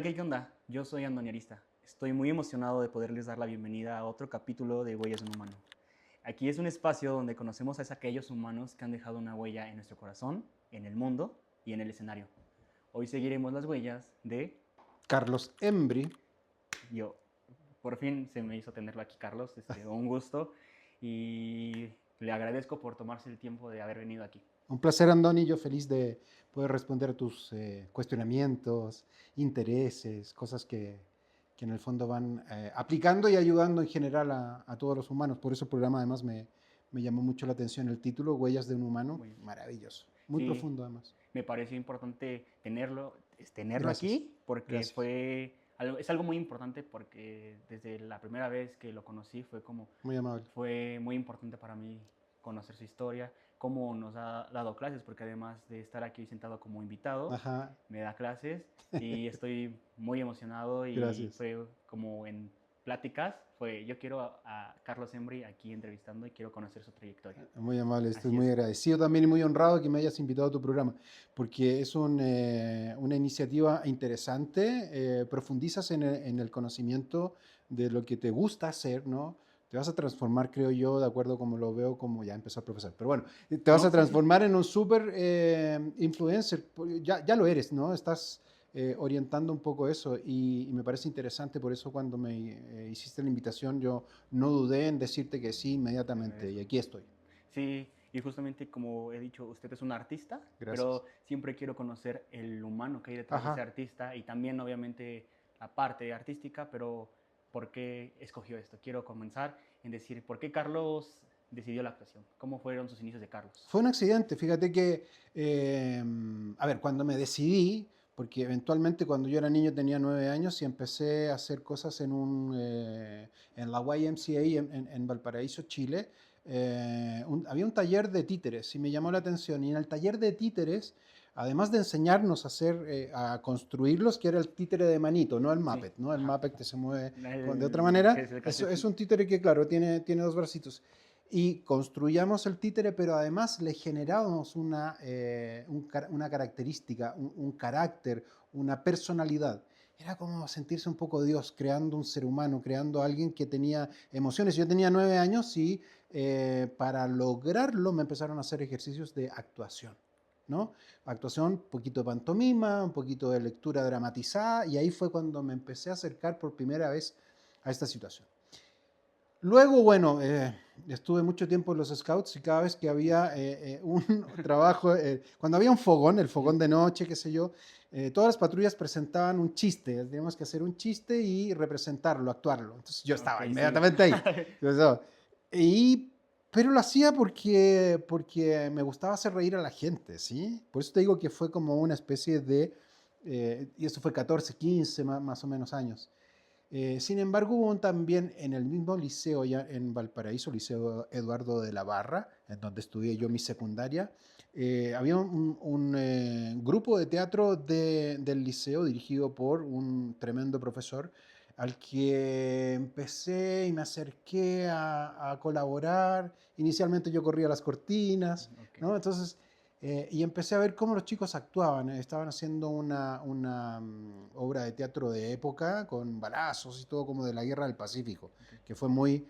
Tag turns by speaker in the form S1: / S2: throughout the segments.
S1: ¿Qué onda? Yo soy Andoni Arista. Estoy muy emocionado de poderles dar la bienvenida a otro capítulo de Huellas de un Humano. Aquí es un espacio donde conocemos a aquellos humanos que han dejado una huella en nuestro corazón, en el mundo y en el escenario. Hoy seguiremos las huellas de
S2: Carlos Embry.
S1: yo. Por fin se me hizo tenerlo aquí, Carlos. Un gusto y le agradezco por tomarse el tiempo de haber venido aquí.
S2: Un placer, Andoni. Yo feliz de poder responder a tus cuestionamientos, intereses, cosas que en el fondo van aplicando y ayudando en general a todos los humanos. Por eso el programa además me llamó mucho la atención el título, Huellas de un humano. Maravilloso. Muy
S1: Sí,
S2: profundo además.
S1: me pareció importante tenerlo
S2: Gracias.
S1: aquí porque
S2: Gracias.
S1: es algo muy importante porque desde la primera vez que lo conocí
S2: Muy amable.
S1: fue muy importante para mí conocer su historia, cómo nos ha dado clases, porque además de estar aquí sentado como invitado,
S2: Ajá.
S1: me da clases y estoy muy emocionado y
S2: Gracias.
S1: fue como en pláticas, yo quiero a Carlos Embry aquí entrevistando y quiero conocer su trayectoria.
S2: Muy amable, estoy
S1: Así
S2: muy
S1: es.
S2: agradecido también y muy honrado que me hayas invitado a tu programa, porque es una iniciativa interesante, profundizas en el conocimiento de lo que te gusta hacer, ¿no? Te vas a transformar, creo yo, de acuerdo como lo veo, como ya empezó a profesor, pero bueno, te vas
S1: ¿No?
S2: a
S1: Sí, sí.
S2: transformar en un súper influencer, ya lo eres, ¿no? Estás orientando un poco eso y me parece interesante, por eso cuando me hiciste la invitación yo no dudé en decirte que sí
S1: Te
S2: inmediatamente y
S1: agradezco.
S2: aquí estoy.
S1: Sí, y justamente como he dicho, usted es un artista,
S2: Gracias.
S1: pero siempre quiero conocer el humano que hay detrás de ese
S2: Ajá.
S1: artista y también obviamente la parte artística, pero ¿por qué escogió esto? Quiero comenzar en decir, ¿por qué Carlos decidió la actuación? ¿Cómo fueron sus inicios de Carlos?
S2: Fue un accidente, fíjate que, a ver, cuando me decidí, porque eventualmente cuando yo era niño tenía 9 años y empecé a hacer cosas en la YMCA en Valparaíso, Chile, había un taller de títeres y me llamó la atención. Y en el taller de títeres, además de enseñarnos a hacer, a construirlos, que era el títere de manito, no el
S1: Sí,
S2: Muppet, ¿no? El
S1: ajá.
S2: Muppet que se mueve de otra
S1: Que
S2: manera,
S1: es el
S2: es
S1: calcetín.
S2: un títere que, claro, tiene dos bracitos y construíamos el títere, pero además le generábamos una característica, un carácter, una personalidad. Era como sentirse un poco Dios, creando un ser humano, creando a alguien que tenía emociones. Yo tenía 9 años y para lograrlo me empezaron a hacer ejercicios de actuación, ¿no? Actuación, un poquito de pantomima, un poquito de lectura dramatizada, y ahí fue cuando me empecé a acercar por primera vez a esta situación. Luego, bueno, estuve mucho tiempo en los Scouts y cada vez que había un trabajo, cuando había un fogón, el fogón de noche, qué sé yo, todas las patrullas presentaban un chiste, teníamos que hacer un chiste y representarlo, actuarlo. Entonces yo
S1: Ok,
S2: estaba
S1: sí.
S2: inmediatamente ahí. Yo estaba, y, pero lo hacía porque me gustaba hacer reír a la gente, ¿sí? Por eso te digo que fue como una especie de, y eso fue 14, 15 más o menos años. Sin embargo, hubo también en el mismo liceo, ya en Valparaíso, Liceo Eduardo de la Barra, en donde estudié yo mi secundaria, había un grupo de teatro del liceo dirigido por un tremendo profesor al que empecé y me acerqué a colaborar. Inicialmente yo corría las cortinas,
S1: Ok.
S2: ¿no? Entonces, y empecé a ver cómo los chicos actuaban. Estaban haciendo una obra de teatro de época con balazos y todo como de la Guerra del Pacífico,
S1: Ok.
S2: que fue muy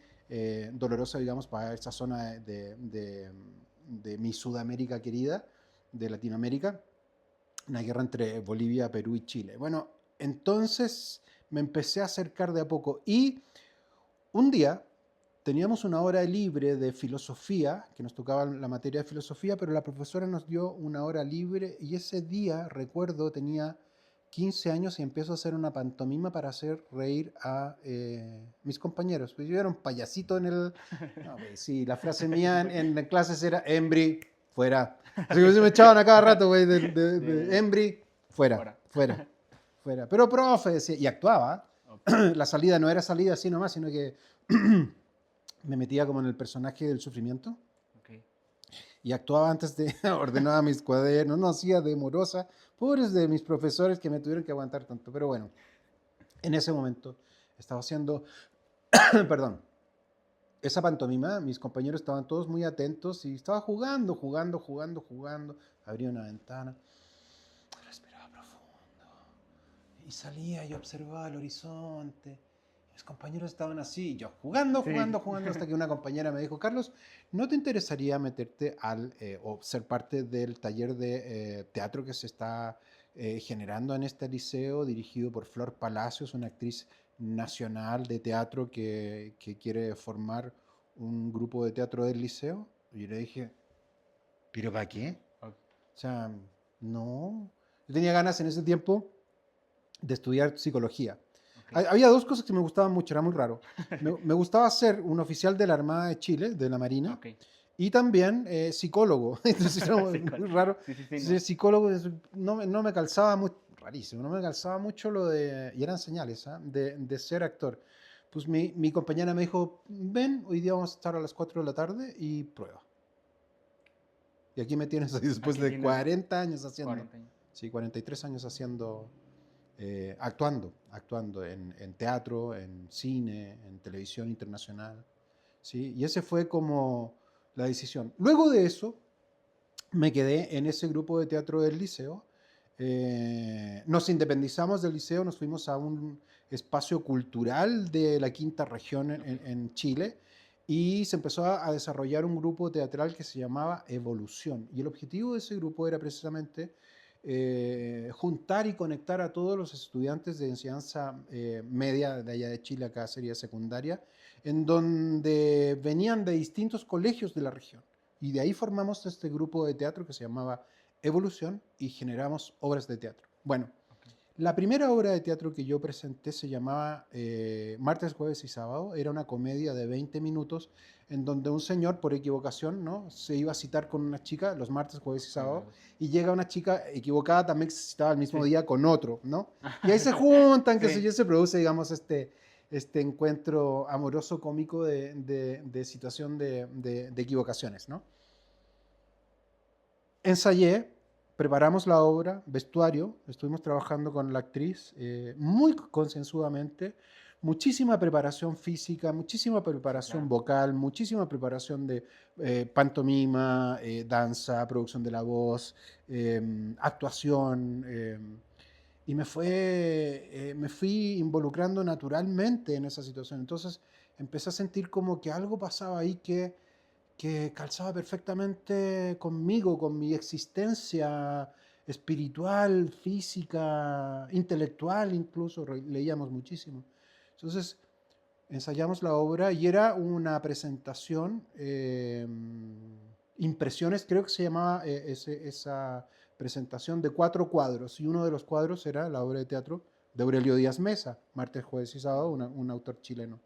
S2: dolorosa, digamos, para esa zona de mi Sudamérica querida, de Latinoamérica, una guerra entre Bolivia, Perú y Chile. Bueno, entonces me empecé a acercar de a poco y un día teníamos una hora libre de filosofía, que nos tocaba la materia de filosofía, pero la profesora nos dio una hora libre y ese día, recuerdo, tenía 15 años y empiezo a hacer una pantomima para hacer reír a mis compañeros. Pues yo era un payasito en el... No, pues sí, la frase mía en clases era Embry, fuera. Así que se me echaban a cada rato, güey, de
S1: De
S2: Embry, fuera,
S1: fuera.
S2: fuera, fuera. Pero profe, decía, y actuaba.
S1: Ok.
S2: La salida no era salida así nomás, sino que me metía como en el personaje del sufrimiento
S1: Ok.
S2: y actuaba antes de, ordenaba mis cuadernos, no hacía de morosa, pobres de mis profesores que me tuvieron que aguantar tanto, pero bueno, en ese momento estaba haciendo, perdón, esa pantomima, mis compañeros estaban todos muy atentos y estaba jugando, abría una ventana, respiraba profundo Y salía y observaba el horizonte. Mis compañeros estaban así, yo jugando,
S1: Sí.
S2: jugando, jugando, hasta que una compañera me dijo, Carlos, ¿no te interesaría meterte o ser parte del taller de teatro que se está generando en este liceo, dirigido por Flor Palacios, una actriz nacional de teatro que quiere formar un grupo de teatro del liceo? Y yo le dije, ¿pero para qué?
S1: Ok.
S2: O sea, no. Yo tenía ganas en ese tiempo de estudiar psicología.
S1: Ok.
S2: Había dos cosas que me gustaban mucho, era muy raro. Me gustaba ser un oficial de la Armada de Chile, de la Marina,
S1: Ok.
S2: y también psicólogo. Entonces era
S1: Sí,
S2: muy raro.
S1: sí, sí, sí,
S2: Ser
S1: no.
S2: psicólogo no me calzaba mucho, rarísimo, no me calzaba mucho lo de, y eran señales, ¿ah? De ser actor. Pues mi compañera me dijo, ven, hoy día vamos a estar a las 4 de la tarde y prueba. Y aquí me tienes ahí después
S1: Aquí
S2: de
S1: tienes
S2: 40 años haciendo,
S1: 40 años.
S2: sí, 43 años haciendo, actuando en teatro, en cine, en televisión internacional, ¿sí? Y ese fue como la decisión. Luego de eso, me quedé en ese grupo de teatro del liceo. Nos independizamos del liceo, nos fuimos a un espacio cultural de la quinta región
S1: Ok.
S2: en Chile y se empezó a desarrollar un grupo teatral que se llamaba Evolución. Y el objetivo de ese grupo era precisamente juntar y conectar a todos los estudiantes de enseñanza media de allá de Chile, acá sería secundaria, en donde venían de distintos colegios de la región. Y de ahí formamos este grupo de teatro que se llamaba Evolución y generamos obras de teatro. Bueno,
S1: Ok.
S2: la primera obra de teatro que yo presenté se llamaba Martes, Jueves y Sábado. Era una comedia de 20 minutos en donde un señor, por equivocación, ¿no? Se iba a citar con una chica los martes, jueves y sábado, y llega una chica equivocada también que se citaba el mismo
S1: Sí.
S2: día con otro, ¿no? Y ahí se juntan, qué sé
S1: Sí.
S2: yo, se produce, digamos, este encuentro amoroso cómico de situación de equivocaciones, ¿no? Ensayé, preparamos la obra, vestuario, estuvimos trabajando con la actriz muy concienzudamente, muchísima preparación física, muchísima preparación
S1: Claro.
S2: vocal, muchísima preparación de pantomima, danza, producción de la voz, actuación, y me fui involucrando naturalmente en esa situación. Entonces empecé a sentir como que algo pasaba ahí que calzaba perfectamente conmigo, con mi existencia espiritual, física, intelectual incluso, leíamos muchísimo. Entonces ensayamos la obra y era una presentación, impresiones, creo que se llamaba esa presentación de 4 cuadros, y uno de los cuadros era la obra de teatro de Aurelio Díaz Mesa, Martes, Jueves y Sábado, un autor chileno.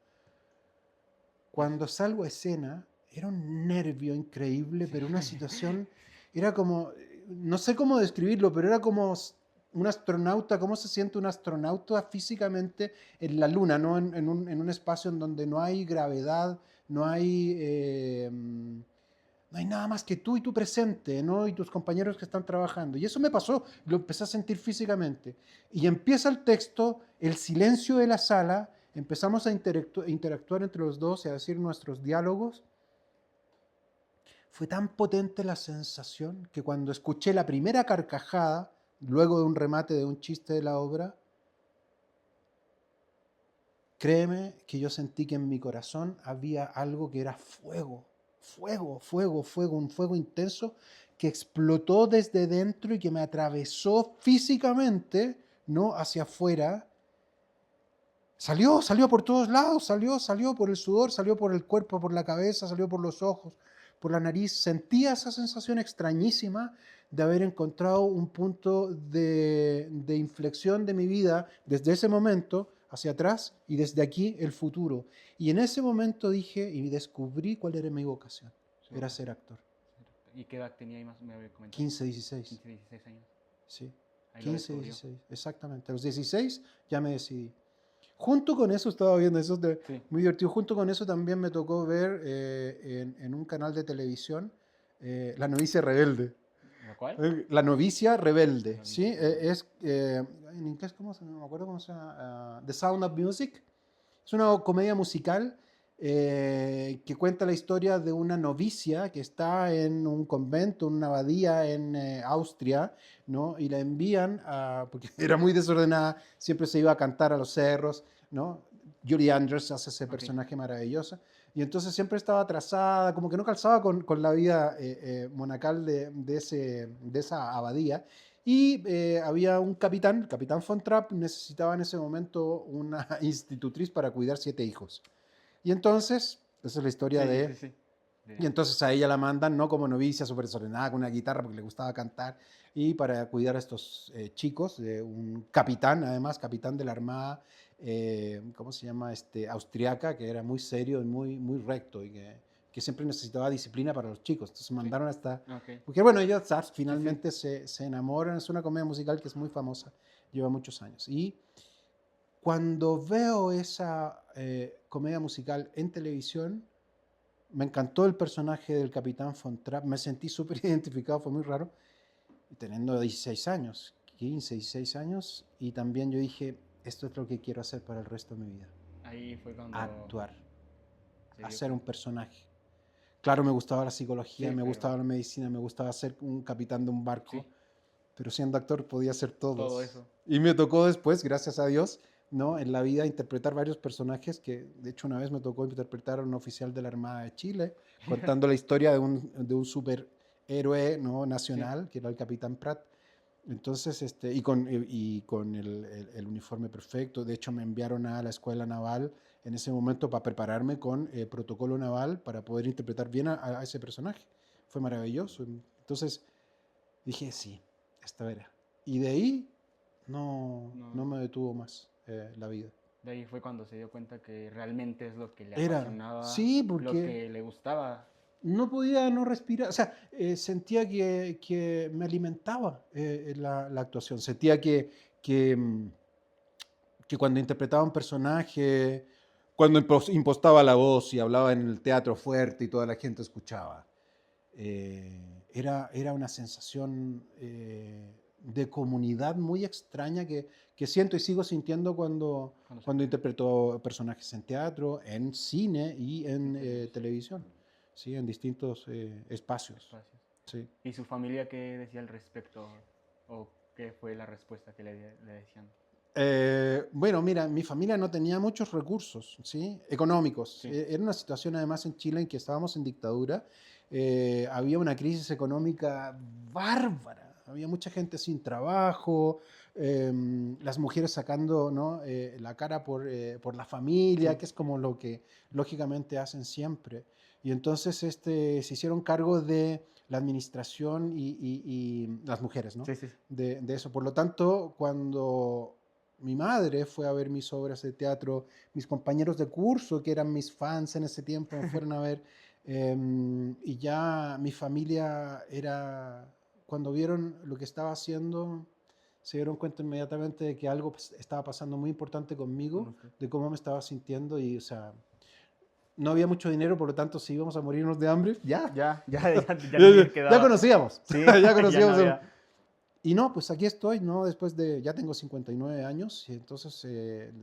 S2: Cuando salgo a escena, era un nervio increíble,
S1: Sí.
S2: pero una situación, era como, no sé cómo describirlo, pero era como un astronauta, cómo se siente un astronauta físicamente en la luna, ¿no? En un espacio en donde no hay gravedad, no hay, no hay nada más que tú y tu presente, ¿no? Y tus compañeros que están trabajando. Y eso me pasó, lo empecé a sentir físicamente. Y empieza el texto, el silencio de la sala, empezamos a interactuar entre los dos y a decir nuestros diálogos. Fue tan potente la sensación que cuando escuché la primera carcajada, luego de un remate de un chiste de la obra, créeme que yo sentí que en mi corazón había algo que era fuego, fuego, fuego, fuego, un fuego intenso que explotó desde dentro y que me atravesó físicamente, no hacia afuera. Salió por todos lados, salió por el sudor, salió por el cuerpo, por la cabeza, salió por los ojos, por la nariz. Sentía esa sensación extrañísima de haber encontrado un punto de inflexión de mi vida desde ese momento hacia atrás y desde aquí el futuro. Y en ese momento dije y descubrí cuál era mi vocación.
S1: Su
S2: Era
S1: vocación.
S2: ser actor.
S1: ¿Y qué edad tenía ahí más? Me había comentado.
S2: 15, 16.
S1: 15, 16 años.
S2: Sí,
S1: Ahí lo
S2: 15,
S1: descubrió.
S2: 16, exactamente. A los 16 ya me decidí. Junto con eso, estaba viendo eso,
S1: Sí.
S2: muy divertido. Junto con eso también me tocó ver en un canal de televisión La novicia rebelde.
S1: ¿Lo cual?
S2: La novicia rebelde,
S1: La
S2: ¿sí?
S1: novicia rebelde.
S2: En inglés, ¿cómo se llama? No me acuerdo cómo se llama. The Sound of Music. Es una comedia musical que cuenta la historia de una novicia que está en un convento, en una abadía en Austria, ¿no? Y la envían porque era muy desordenada, siempre se iba a cantar a los cerros, ¿no? Julie Andrews hace ese
S1: Ok.
S2: personaje maravilloso. Y entonces siempre estaba atrasada, como que no calzaba con la vida monacal de esa abadía. Y había un capitán, el capitán Von Trapp, necesitaba en ese momento una institutriz para cuidar 7 hijos. Y entonces, esa es la historia
S1: Sí, sí,
S2: de...
S1: sí.
S2: Y entonces a ella la mandan, ¿no? Como novicia, súper desordenada, con una guitarra porque le gustaba cantar, y para cuidar a estos chicos, de un capitán, además, capitán de la Armada, ¿cómo se llama? Austriaca, que era muy serio y muy recto, y que siempre necesitaba disciplina para los chicos. Entonces
S1: Sí.
S2: mandaron hasta...
S1: Ok.
S2: Porque bueno, ellos
S1: Sí, sí.
S2: finalmente se enamoran, es una comedia musical que es muy famosa, lleva muchos años. Y cuando veo esa comedia musical en televisión, me encantó el personaje del Capitán Von Trapp, me sentí súper identificado, fue muy raro, teniendo 16 años, 15, 16 años, y también yo dije, esto es lo que quiero hacer para el resto de mi vida,
S1: Ahí fue cuando
S2: actuar,
S1: se dio
S2: hacer un
S1: cuenta.
S2: personaje. Claro, me gustaba la psicología,
S1: Sí,
S2: me
S1: pero
S2: gustaba la medicina, me gustaba ser un capitán de un barco,
S1: sí,
S2: pero siendo actor podía hacer
S1: todo
S2: todos.
S1: eso.
S2: Y me tocó después, gracias a Dios, ¿no? En la vida interpretar varios personajes que, de hecho, una vez me tocó interpretar a un oficial de la Armada de Chile, contando la historia de un superhéroe, ¿no?
S1: Sí.
S2: Nacional, que era el Capitán Pratt. Entonces, y con el uniforme perfecto. De hecho, me enviaron a la escuela naval en ese momento para prepararme con protocolo naval para poder interpretar bien a ese personaje. Fue maravilloso. Entonces, dije, sí, esta era. Y de ahí no
S1: No,
S2: me detuvo más la vida.
S1: de ahí fue cuando se dio cuenta que realmente es lo que le
S2: Era,
S1: apasionaba,
S2: sí,
S1: lo
S2: porque
S1: que le gustaba.
S2: no podía no respirar. O sea, sentía que me alimentaba la actuación. Sentía que cuando interpretaba un personaje, cuando impostaba la voz y hablaba en el teatro fuerte y toda la gente escuchaba, era una sensación de comunidad muy extraña que siento y sigo sintiendo
S1: Cuando se
S2: cuando
S1: crea
S2: interpreto personajes en teatro, en cine y
S1: en
S2: en
S1: televisión,
S2: televisión, ¿sí? En distintos espacios.
S1: espacios.
S2: Sí.
S1: ¿Y su familia qué decía al respecto? ¿O qué fue la respuesta que le decían?
S2: Bueno, mira, mi familia no tenía muchos recursos, ¿sí? Económicos.
S1: Sí,
S2: Era una situación además en Chile en que estábamos en dictadura. Había una crisis económica bárbara. Había mucha gente sin trabajo, las mujeres sacando, ¿no? La cara por la familia,
S1: sí,
S2: que es como lo que lógicamente hacen siempre. Y entonces se hicieron cargo de la administración y las mujeres, ¿no?
S1: sí, sí, sí.
S2: De eso. Por lo tanto, cuando mi madre fue a ver mis obras de teatro, mis compañeros de curso, que eran mis fans en ese tiempo, me fueron a ver. Y ya mi familia era, cuando vieron lo que estaba haciendo, se dieron cuenta inmediatamente de que algo estaba pasando muy importante
S1: Con
S2: conmigo,
S1: usted.
S2: de cómo me estaba sintiendo y, o sea, no había mucho dinero, por lo tanto, si íbamos a morirnos de hambre, ya,
S1: Ya ni
S2: ya
S1: quedaba.
S2: conocíamos,
S1: Sí,
S2: ya
S1: ya no
S2: conocíamos
S1: había.
S2: y no, pues aquí estoy, ¿no? Después ya tengo 59 años y entonces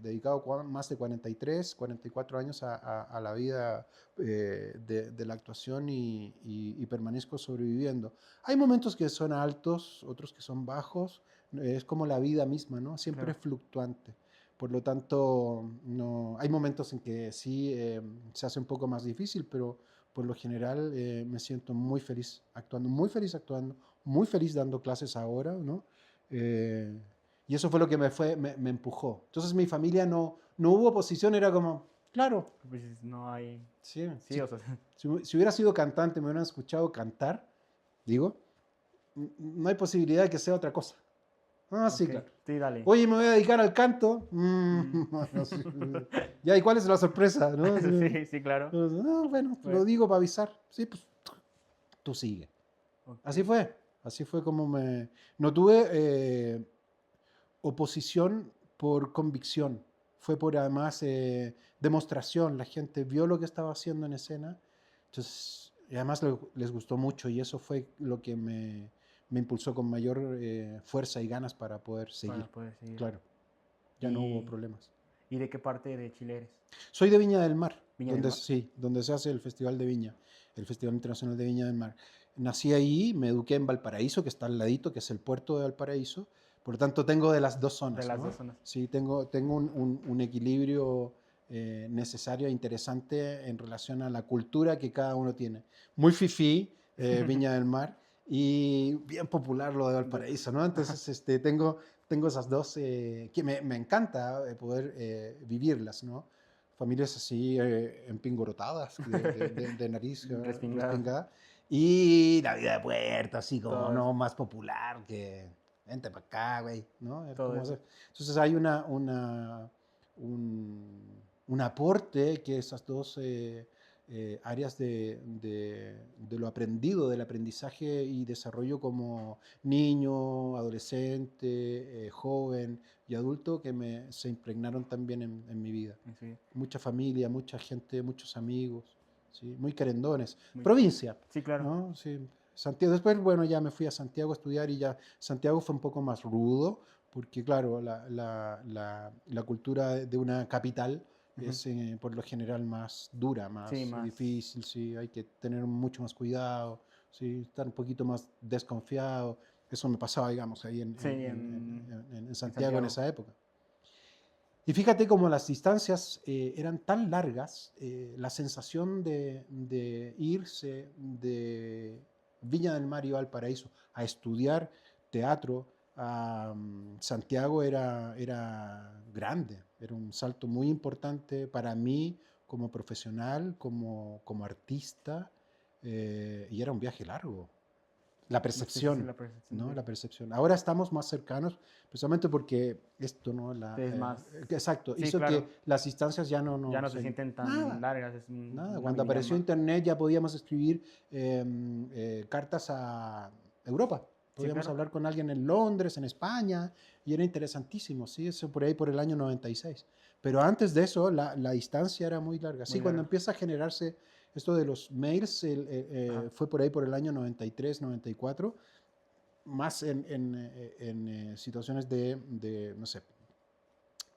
S2: dedicado más de 43, 44 años a la vida de la actuación y permanezco sobreviviendo. Hay momentos que son altos, otros que son bajos, es como la vida misma, ¿no? Siempre
S1: Claro.
S2: es fluctuante. Por lo tanto, no, hay momentos en que sí se hace un poco más difícil, pero por lo general me siento muy feliz actuando, muy feliz dando clases ahora, ¿no? Eh, y eso fue lo que me empujó. Entonces mi familia no hubo oposición, era como, claro,
S1: Pues no hay.
S2: sí,
S1: Sí, o sea,
S2: si hubiera sido cantante, me hubieran escuchado cantar, digo, no hay posibilidad de que sea otra cosa. Ah, sí,
S1: ok.
S2: claro.
S1: Sí, dale.
S2: Oye, me voy a dedicar al canto.
S1: Mm.
S2: Bueno, sí. Ya, ¿y cuál es la sorpresa? ¿No? Sí.
S1: Sí, sí, claro.
S2: No, bueno, lo
S1: Bueno,
S2: digo para avisar. Sí, pues tú sigue.
S1: ok.
S2: Así fue. Así fue como me... No tuve oposición por convicción. Fue por además demostración. La gente vio lo que estaba haciendo en escena. Entonces, y además les gustó mucho y eso fue lo que me impulsó con mayor fuerza y ganas para poder
S1: Para
S2: seguir.
S1: poder seguir.
S2: Claro, ya no hubo
S1: ¿Y,
S2: problemas.
S1: ¿Y de qué parte de Chile eres?
S2: Soy de Viña del Mar.
S1: Viña del Mar.
S2: Sí, donde se hace el Festival de Viña, el Festival Internacional de Viña del Mar. Nací ahí, me eduqué en Valparaíso, que está al ladito, que es el puerto de Valparaíso. Por lo tanto, tengo de las dos
S1: De
S2: zonas,
S1: las
S2: ¿no?
S1: dos zonas.
S2: Sí, tengo un equilibrio necesario e interesante en relación a la cultura que cada uno tiene. Muy fifí, Viña del Mar, y bien popular lo de Valparaíso, ¿no? Entonces, tengo esas dos que me encanta poder vivirlas, ¿no? Familias así empingorotadas, de nariz
S1: Respingado.
S2: respingada. Y la vida de puerto, así como
S1: Todo eso.
S2: no más popular que vente para acá, güey, ¿no?
S1: Todo eso.
S2: Entonces hay un aporte que esas dos áreas de lo aprendido, del aprendizaje y desarrollo como niño, adolescente, joven y adulto que se impregnaron también en mi vida.
S1: Sí.
S2: Mucha familia, mucha gente, muchos amigos, ¿sí? Muy querendones.
S1: Muy-
S2: Provincia,
S1: Sí, claro.
S2: ¿no? Sí. Santiago, después, bueno, ya me fui a Santiago a estudiar y ya Santiago fue un poco más rudo, porque claro, la cultura de una capital
S1: Ujú.
S2: es por lo general más dura,
S1: Sí,
S2: más
S1: más.
S2: difícil, sí, hay que tener mucho más cuidado, sí, estar un poquito más desconfiado. Eso me pasaba, digamos, ahí
S1: Sí,
S2: en
S1: en
S2: Santiago en
S1: Santiago.
S2: esa época. Y fíjate cómo las distancias eran tan largas, la sensación de irse de Viña del Mar y Valparaíso a estudiar teatro a Santiago era grande, era un salto muy importante para mí como profesional, como artista, y era un viaje largo. La
S1: Sí, sí, sí,
S2: percepción,
S1: la percepción
S2: ¿no?
S1: de...
S2: La percepción. Ahora estamos más cercanos, precisamente porque esto, ¿no?
S1: Es más...
S2: Exacto,
S1: Sí,
S2: hizo
S1: claro.
S2: que las distancias ya
S1: Ya no se sienten tan
S2: Nada,
S1: largas, es
S2: nada.
S1: una
S2: Cuando
S1: habilidad
S2: apareció
S1: más.
S2: Internet ya podíamos escribir cartas a Europa.
S1: Sí,
S2: Podíamos
S1: claro.
S2: hablar con alguien en Londres, en España, y era interesantísimo, ¿sí? Eso por ahí por el año 96. Pero antes de eso, la distancia era muy larga. Sí,
S1: Muy
S2: cuando
S1: larga.
S2: empieza a generarse esto de los mails,
S1: Ajá.
S2: fue por ahí por el año 93, 94, más en situaciones no sé,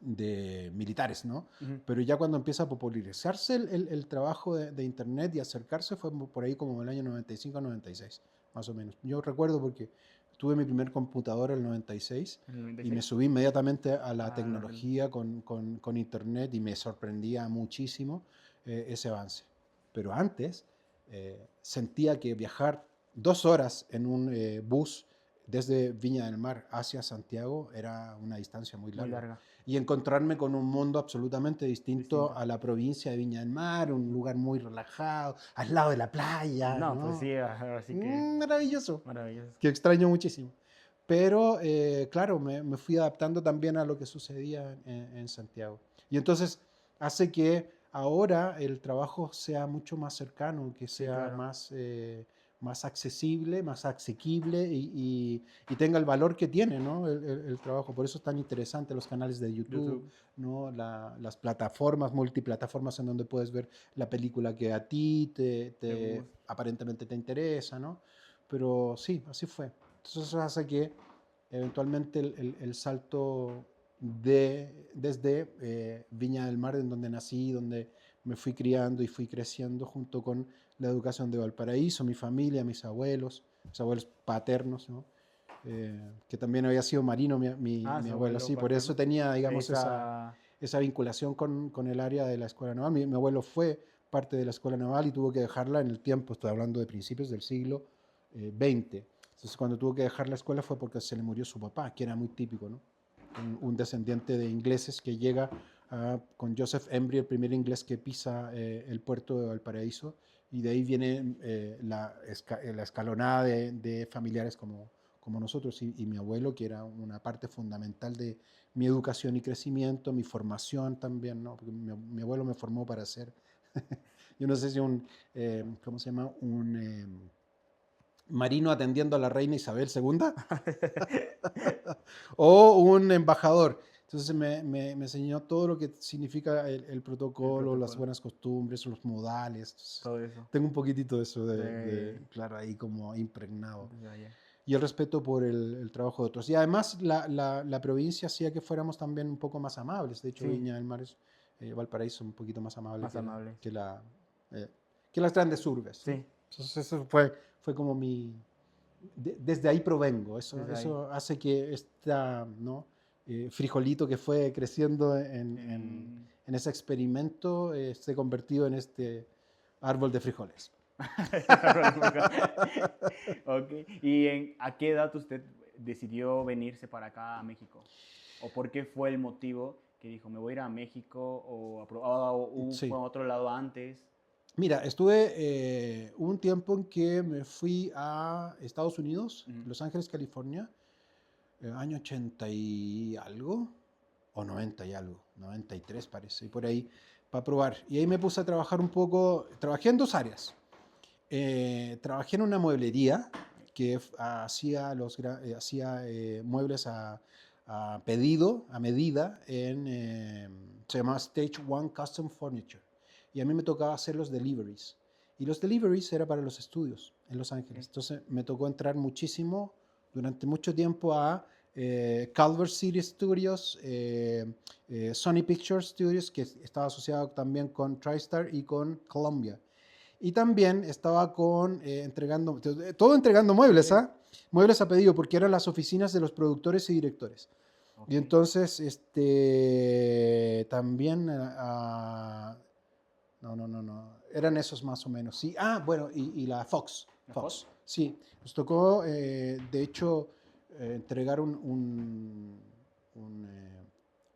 S2: de militares, ¿no?
S1: Ujú.
S2: Pero ya cuando empieza a popularizarse el trabajo de Internet y acercarse fue por ahí como el año 95-96, más o menos. Yo recuerdo porque tuve mi primer computadora en el 96
S1: En el
S2: y me
S1: 96.
S2: subí inmediatamente a la
S1: Ah,
S2: tecnología con Internet y me sorprendía muchísimo ese avance. Pero antes sentía que viajar 2 horas en un bus desde Viña del Mar hacia Santiago era una distancia muy
S1: muy
S2: larga
S1: larga.
S2: y encontrarme con un mundo absolutamente distinto
S1: Distinto.
S2: a la provincia de Viña del Mar, un lugar muy relajado, al lado de la playa,
S1: No, pues
S2: ¿no?
S1: sí, ahora sí que
S2: Maravilloso,
S1: maravilloso.
S2: que extraño muchísimo. Pero claro, me fui adaptando también a lo que sucedía en Santiago. Y entonces hace que ahora el trabajo sea mucho más cercano, que
S1: Sí,
S2: sea
S1: claro.
S2: más accesible, más asequible y tenga el valor que tiene, ¿no? El trabajo. Por eso es tan interesante los canales de YouTube,
S1: YouTube.
S2: ¿no? Las plataformas, multiplataformas en donde puedes ver la película que a ti
S1: De bus.
S2: aparentemente te interesa, ¿no? Pero sí, así fue. Entonces eso hace que eventualmente el salto desde Viña del Mar, en donde nací, donde me fui criando y fui creciendo junto con la educación de Valparaíso, mi familia, mis abuelos paternos, ¿no? Que también había sido marino
S1: Ah,
S2: mi
S1: su
S2: abuelo,
S1: abuelo
S2: sí, por eso
S1: paterno.
S2: tenía, digamos,
S1: Esa...
S2: esa vinculación con el área de la escuela naval. Mi abuelo fue parte de la escuela naval y tuvo que dejarla en el tiempo, estoy hablando de principios del siglo XX. Entonces, cuando tuvo que dejar la escuela fue porque se le murió su papá, que era muy típico, ¿no? Un descendiente de ingleses que llega con Joseph Embry, el primer inglés que pisa el puerto de Valparaíso, y de ahí viene la escalonada de familiares como nosotros y mi abuelo, que era una parte fundamental de mi educación y crecimiento, mi formación también, ¿no? Porque mi abuelo me formó para ser, yo no sé si ¿cómo se llama? Un marino atendiendo a la reina Isabel II o un embajador. Entonces me enseñó todo lo que significa el
S1: El
S2: protocolo, las
S1: protocolo.
S2: buenas costumbres, los modales. Entonces,
S1: Todo eso.
S2: tengo un poquitito de eso,
S1: De...
S2: claro, ahí como impregnado.
S1: Desde allá.
S2: Y el respeto por el trabajo de otros. Y además la provincia hacía que fuéramos también un poco más amables. De hecho,
S1: Sí.
S2: Viña del Mar Valparaíso un poquito más amable,
S1: Más amable.
S2: eh, que las grandes urbes. ¿No?
S1: Sí,
S2: Entonces eso fue como desde ahí provengo.
S1: desde ahí.
S2: Eso hace que ¿no? Frijolito que fue creciendo
S1: En-
S2: en ese experimento esté convertido en este árbol de frijoles.
S1: Ok. ¿Y a qué edad usted decidió venirse para acá a México? ¿O por qué fue el motivo que dijo, me voy a ir a México o fue
S2: Sí.
S1: a otro lado antes?
S2: Mira, hubo un tiempo en que me fui a Estados Unidos,
S1: Ujú.
S2: Los Ángeles, California, año 80 y algo, o 90 y algo, 93 parece, y por ahí, para probar. Y ahí me puse a trabajar un poco, trabajé en dos áreas. Trabajé en una mueblería que hacía muebles a pedido, a medida, se llamaba Stage One Custom Furniture. Y a mí me tocaba hacer los deliveries. Y los deliveries era para los estudios en Los Ángeles.
S1: Ok.
S2: Entonces me tocó entrar muchísimo, durante mucho tiempo, a Culver City Studios, Sony Pictures Studios, que estaba asociado también con TriStar y con Columbia. Y también estaba todo entregando muebles,
S1: Sí.
S2: ¿ah? Muebles a pedido, porque eran las oficinas de los productores y directores. Y
S1: Ok.
S2: entonces, también, no, eran esos más o menos, sí. Ah, bueno, y la Fox,
S1: ¿La Fox?
S2: Fox, sí. Nos tocó, de hecho, entregar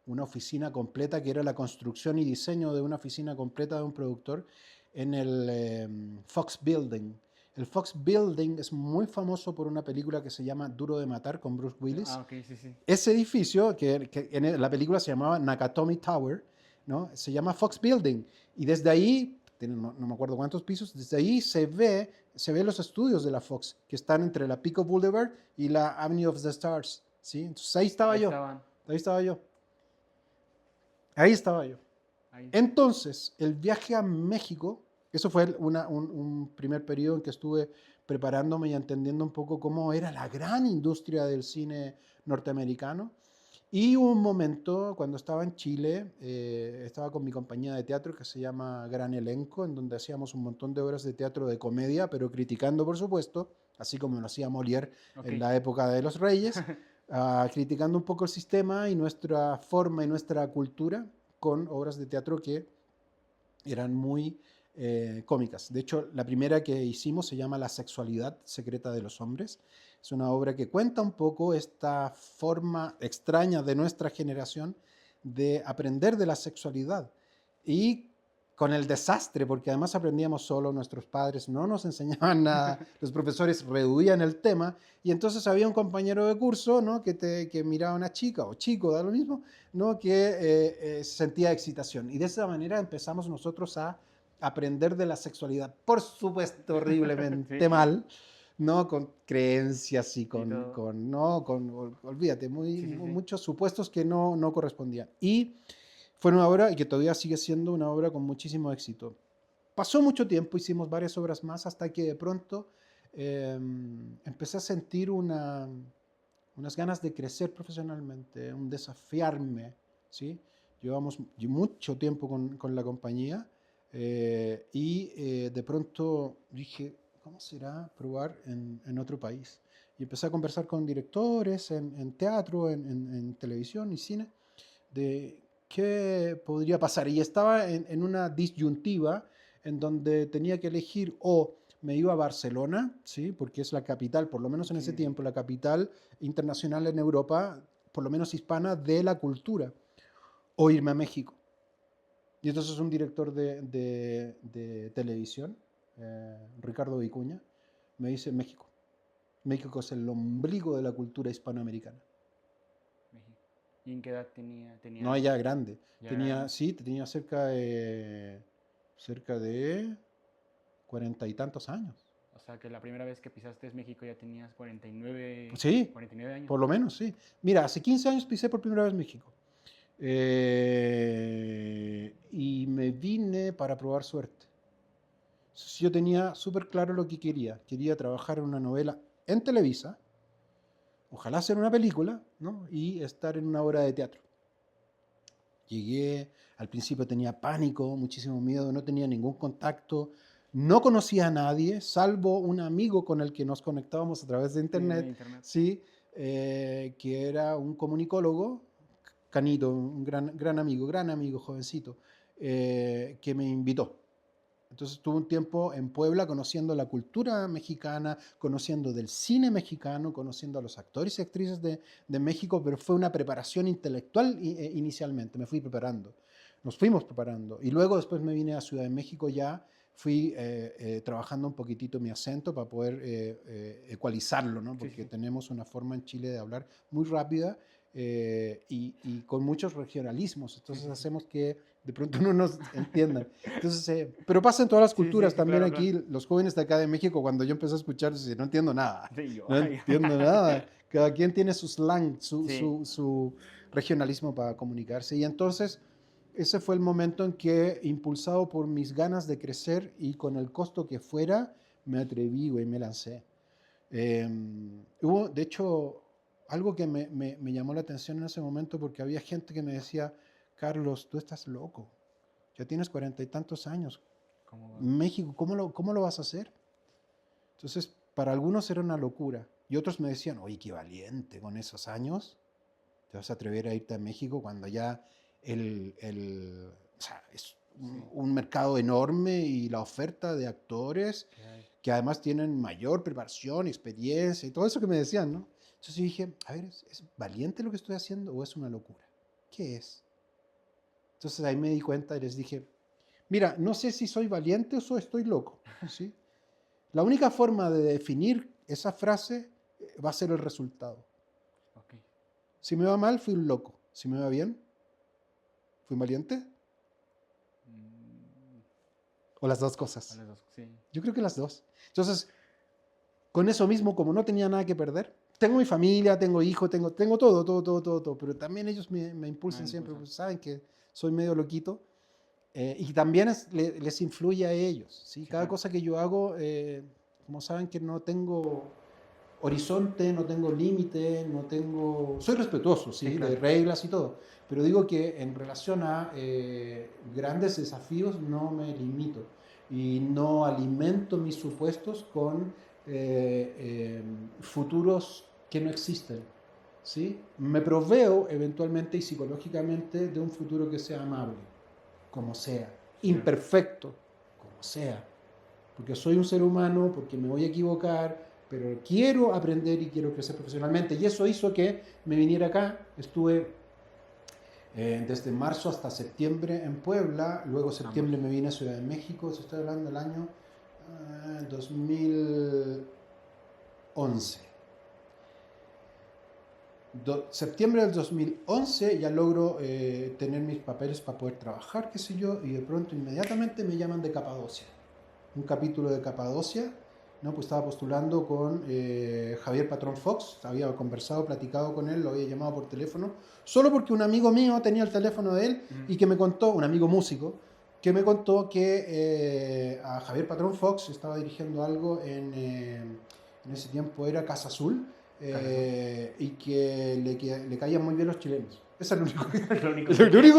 S2: una oficina completa, que era la construcción y diseño de una oficina completa de un productor en el Fox Building. El Fox Building es muy famoso por una película que se llama Duro de Matar con Bruce Willis.
S1: Ah, ok, sí, sí.
S2: Ese edificio, que en la película se llamaba Nakatomi Tower, ¿no? Se llama Fox Building. Y desde ahí, no me acuerdo cuántos pisos, desde ahí se ve los estudios de la Fox, que están entre la Pico Boulevard y la Avenue of the Stars. ¿Sí? Entonces ahí estaba
S1: Ahí
S2: yo.
S1: estaban.
S2: Ahí estaba yo. Ahí estaba yo.
S1: Ahí.
S2: Entonces, el viaje a México, eso fue un primer periodo en que estuve preparándome y entendiendo un poco cómo era la gran industria del cine norteamericano. Y hubo un momento cuando estaba en Chile, estaba con mi compañía de teatro que se llama Gran Elenco, en donde hacíamos un montón de obras de teatro de comedia, pero criticando, por supuesto, así como lo hacía Molière
S1: Ok.
S2: en la época de los Reyes, criticando un poco el sistema y nuestra forma y nuestra cultura con obras de teatro que eran muy cómicas. De hecho, la primera que hicimos se llama La sexualidad secreta de los hombres. Es una obra que cuenta un poco esta forma extraña de nuestra generación de aprender de la sexualidad. Y con el desastre, porque además aprendíamos solo, nuestros padres no nos enseñaban nada, los profesores rehuían el tema, y entonces había un compañero de curso, ¿no? que miraba a una chica, o chico, da lo mismo, ¿no? que sentía excitación. Y de esa manera empezamos nosotros a aprender de la sexualidad. Por supuesto,
S1: Sí,
S2: horriblemente mal, ¿no? Con creencias y
S1: y todo.
S2: no, olvídate,
S1: Sí, sí, sí.
S2: muchos supuestos que no correspondían. Y fue una obra y que todavía sigue siendo una obra con muchísimo éxito. Pasó mucho tiempo, hicimos varias obras más hasta que de pronto empecé a sentir unas ganas de crecer profesionalmente, un desafiarme, ¿sí? Llevamos mucho tiempo con la compañía y de pronto dije, ¿cómo será probar en otro país? Y empecé a conversar con directores en teatro, en televisión y cine, de qué podría pasar. Y estaba en una disyuntiva en donde tenía que elegir o me iba a Barcelona, ¿sí? Porque es la capital, por lo menos en
S1: Sí,
S2: ese
S1: sí, sí.
S2: tiempo, la capital internacional en Europa, por lo menos hispana, de la cultura, o irme a México. Y entonces un director de televisión, Ricardo Vicuña, me dice México. México es el ombligo de la cultura hispanoamericana.
S1: México. ¿Y en qué edad
S2: No,
S1: tenía
S2: ella grande.
S1: ya grande?
S2: Sí, tenía cerca de 40 y tantos años.
S1: O sea, que la primera vez que pisaste México ya tenías 49,
S2: Sí,
S1: 49 años.
S2: por lo menos, sí. Mira, hace 15 años pisé por primera vez México. Y me vine para probar suerte. Yo tenía súper claro lo que quería. Quería trabajar en una novela en Televisa, ojalá hacer una película, ¿no? Y estar en una obra de teatro. Llegué, al principio tenía pánico, muchísimo miedo, no tenía ningún contacto, no conocía a nadie, salvo un amigo con el que nos conectábamos a través de
S1: Sí, de
S2: internet,
S1: internet.
S2: ¿sí? Que era un comunicólogo, Canito, un gran amigo, jovencito, que me invitó. Entonces tuve un tiempo en Puebla conociendo la cultura mexicana, conociendo del cine mexicano, conociendo a los actores y actrices de México, pero fue una preparación intelectual inicialmente, me fui preparando, nos fuimos preparando. Y luego después me vine a Ciudad de México ya, fui trabajando un poquitito mi acento para poder ecualizarlo, ¿no?
S1: Sí,
S2: Porque
S1: sí.
S2: tenemos una forma en Chile de hablar muy rápida y con muchos regionalismos,
S1: Sí,
S2: entonces
S1: sí, sí.
S2: hacemos que de pronto no nos entiendan. Entonces, pero pasa en todas las
S1: Sí, sí,
S2: culturas,
S1: sí,
S2: también
S1: claro, claro.
S2: aquí, los jóvenes de acá de México, cuando yo empecé a escuchar, no entiendo nada,
S1: Sí, yo.
S2: no entiendo nada. Cada quien tiene su slang,
S1: Sí.
S2: su regionalismo para comunicarse. Y entonces, ese fue el momento en que, impulsado por mis ganas de crecer y con el costo que fuera, me atreví, güey, me lancé. Hubo, de hecho, algo que me llamó la atención en ese momento porque había gente que me decía, Carlos, tú estás loco, ya tienes 40 y tantos años,
S1: ¿Cómo va?
S2: México, cómo lo vas a hacer? Entonces, para algunos era una locura y otros me decían, oye, qué valiente con esos años, te vas a atrever a irte a México cuando ya o sea, es
S1: Sí.
S2: un mercado enorme y la oferta de actores
S1: ¿Qué hay?
S2: que además tienen mayor preparación, experiencia y todo eso que me decían, ¿no? Entonces yo dije, a ver, ¿es valiente lo que estoy haciendo o es una locura? ¿Qué es? Entonces ahí me di cuenta y les dije, mira, no sé si soy valiente o estoy loco, ¿sí? La única forma de definir esa frase va a ser el resultado.
S1: Ok.
S2: Si me va mal, fui un loco. Si me va bien, fui un valiente.
S1: Mm,
S2: O las dos
S1: a
S2: cosas.
S1: las dos, sí.
S2: Yo creo que las dos. Entonces, con eso mismo, como no tenía nada que perder, tengo mi familia, tengo hijos, tengo todo, pero también ellos me
S1: Ah,
S2: impulsan siempre,
S1: impulso.
S2: pues saben que soy medio loquito. Y también les influye a ellos, ¿sí?
S1: Sí,
S2: Cada
S1: claro.
S2: cosa que yo hago, como saben que no tengo horizonte, no tengo límite, no tengo... Soy respetuoso,
S1: Sí,
S2: ¿sí? De
S1: claro.
S2: reglas y todo, pero digo que en relación a grandes desafíos no me limito y no alimento mis supuestos con futuros que no existen, ¿sí? Me proveo eventualmente y psicológicamente de un futuro que sea amable, como sea,
S1: Sí, claro.
S2: imperfecto, como sea, porque soy un ser humano, porque me voy a equivocar, pero quiero aprender y quiero crecer profesionalmente. Y eso hizo que me viniera acá. Estuve desde marzo hasta septiembre en Puebla, luego
S1: Ambos.
S2: septiembre me vine a Ciudad de México, se está hablando del año 2011. Septiembre del 2011 ya logro tener mis papeles para poder trabajar, qué sé yo, y de pronto inmediatamente me llaman de Capadocia, un capítulo de Capadocia, ¿no? Pues estaba postulando con Javier Patrón Fox, había conversado, platicado con él, lo había llamado por teléfono, solo porque un amigo mío tenía el teléfono de él
S1: Ujú.
S2: y que me contó, un amigo músico, que me contó que a Javier Patrón Fox estaba dirigiendo algo en ese tiempo era Casa Azul,
S1: Casa Azul.
S2: y que le caían muy bien los chilenos. Eso es lo único
S1: Es lo único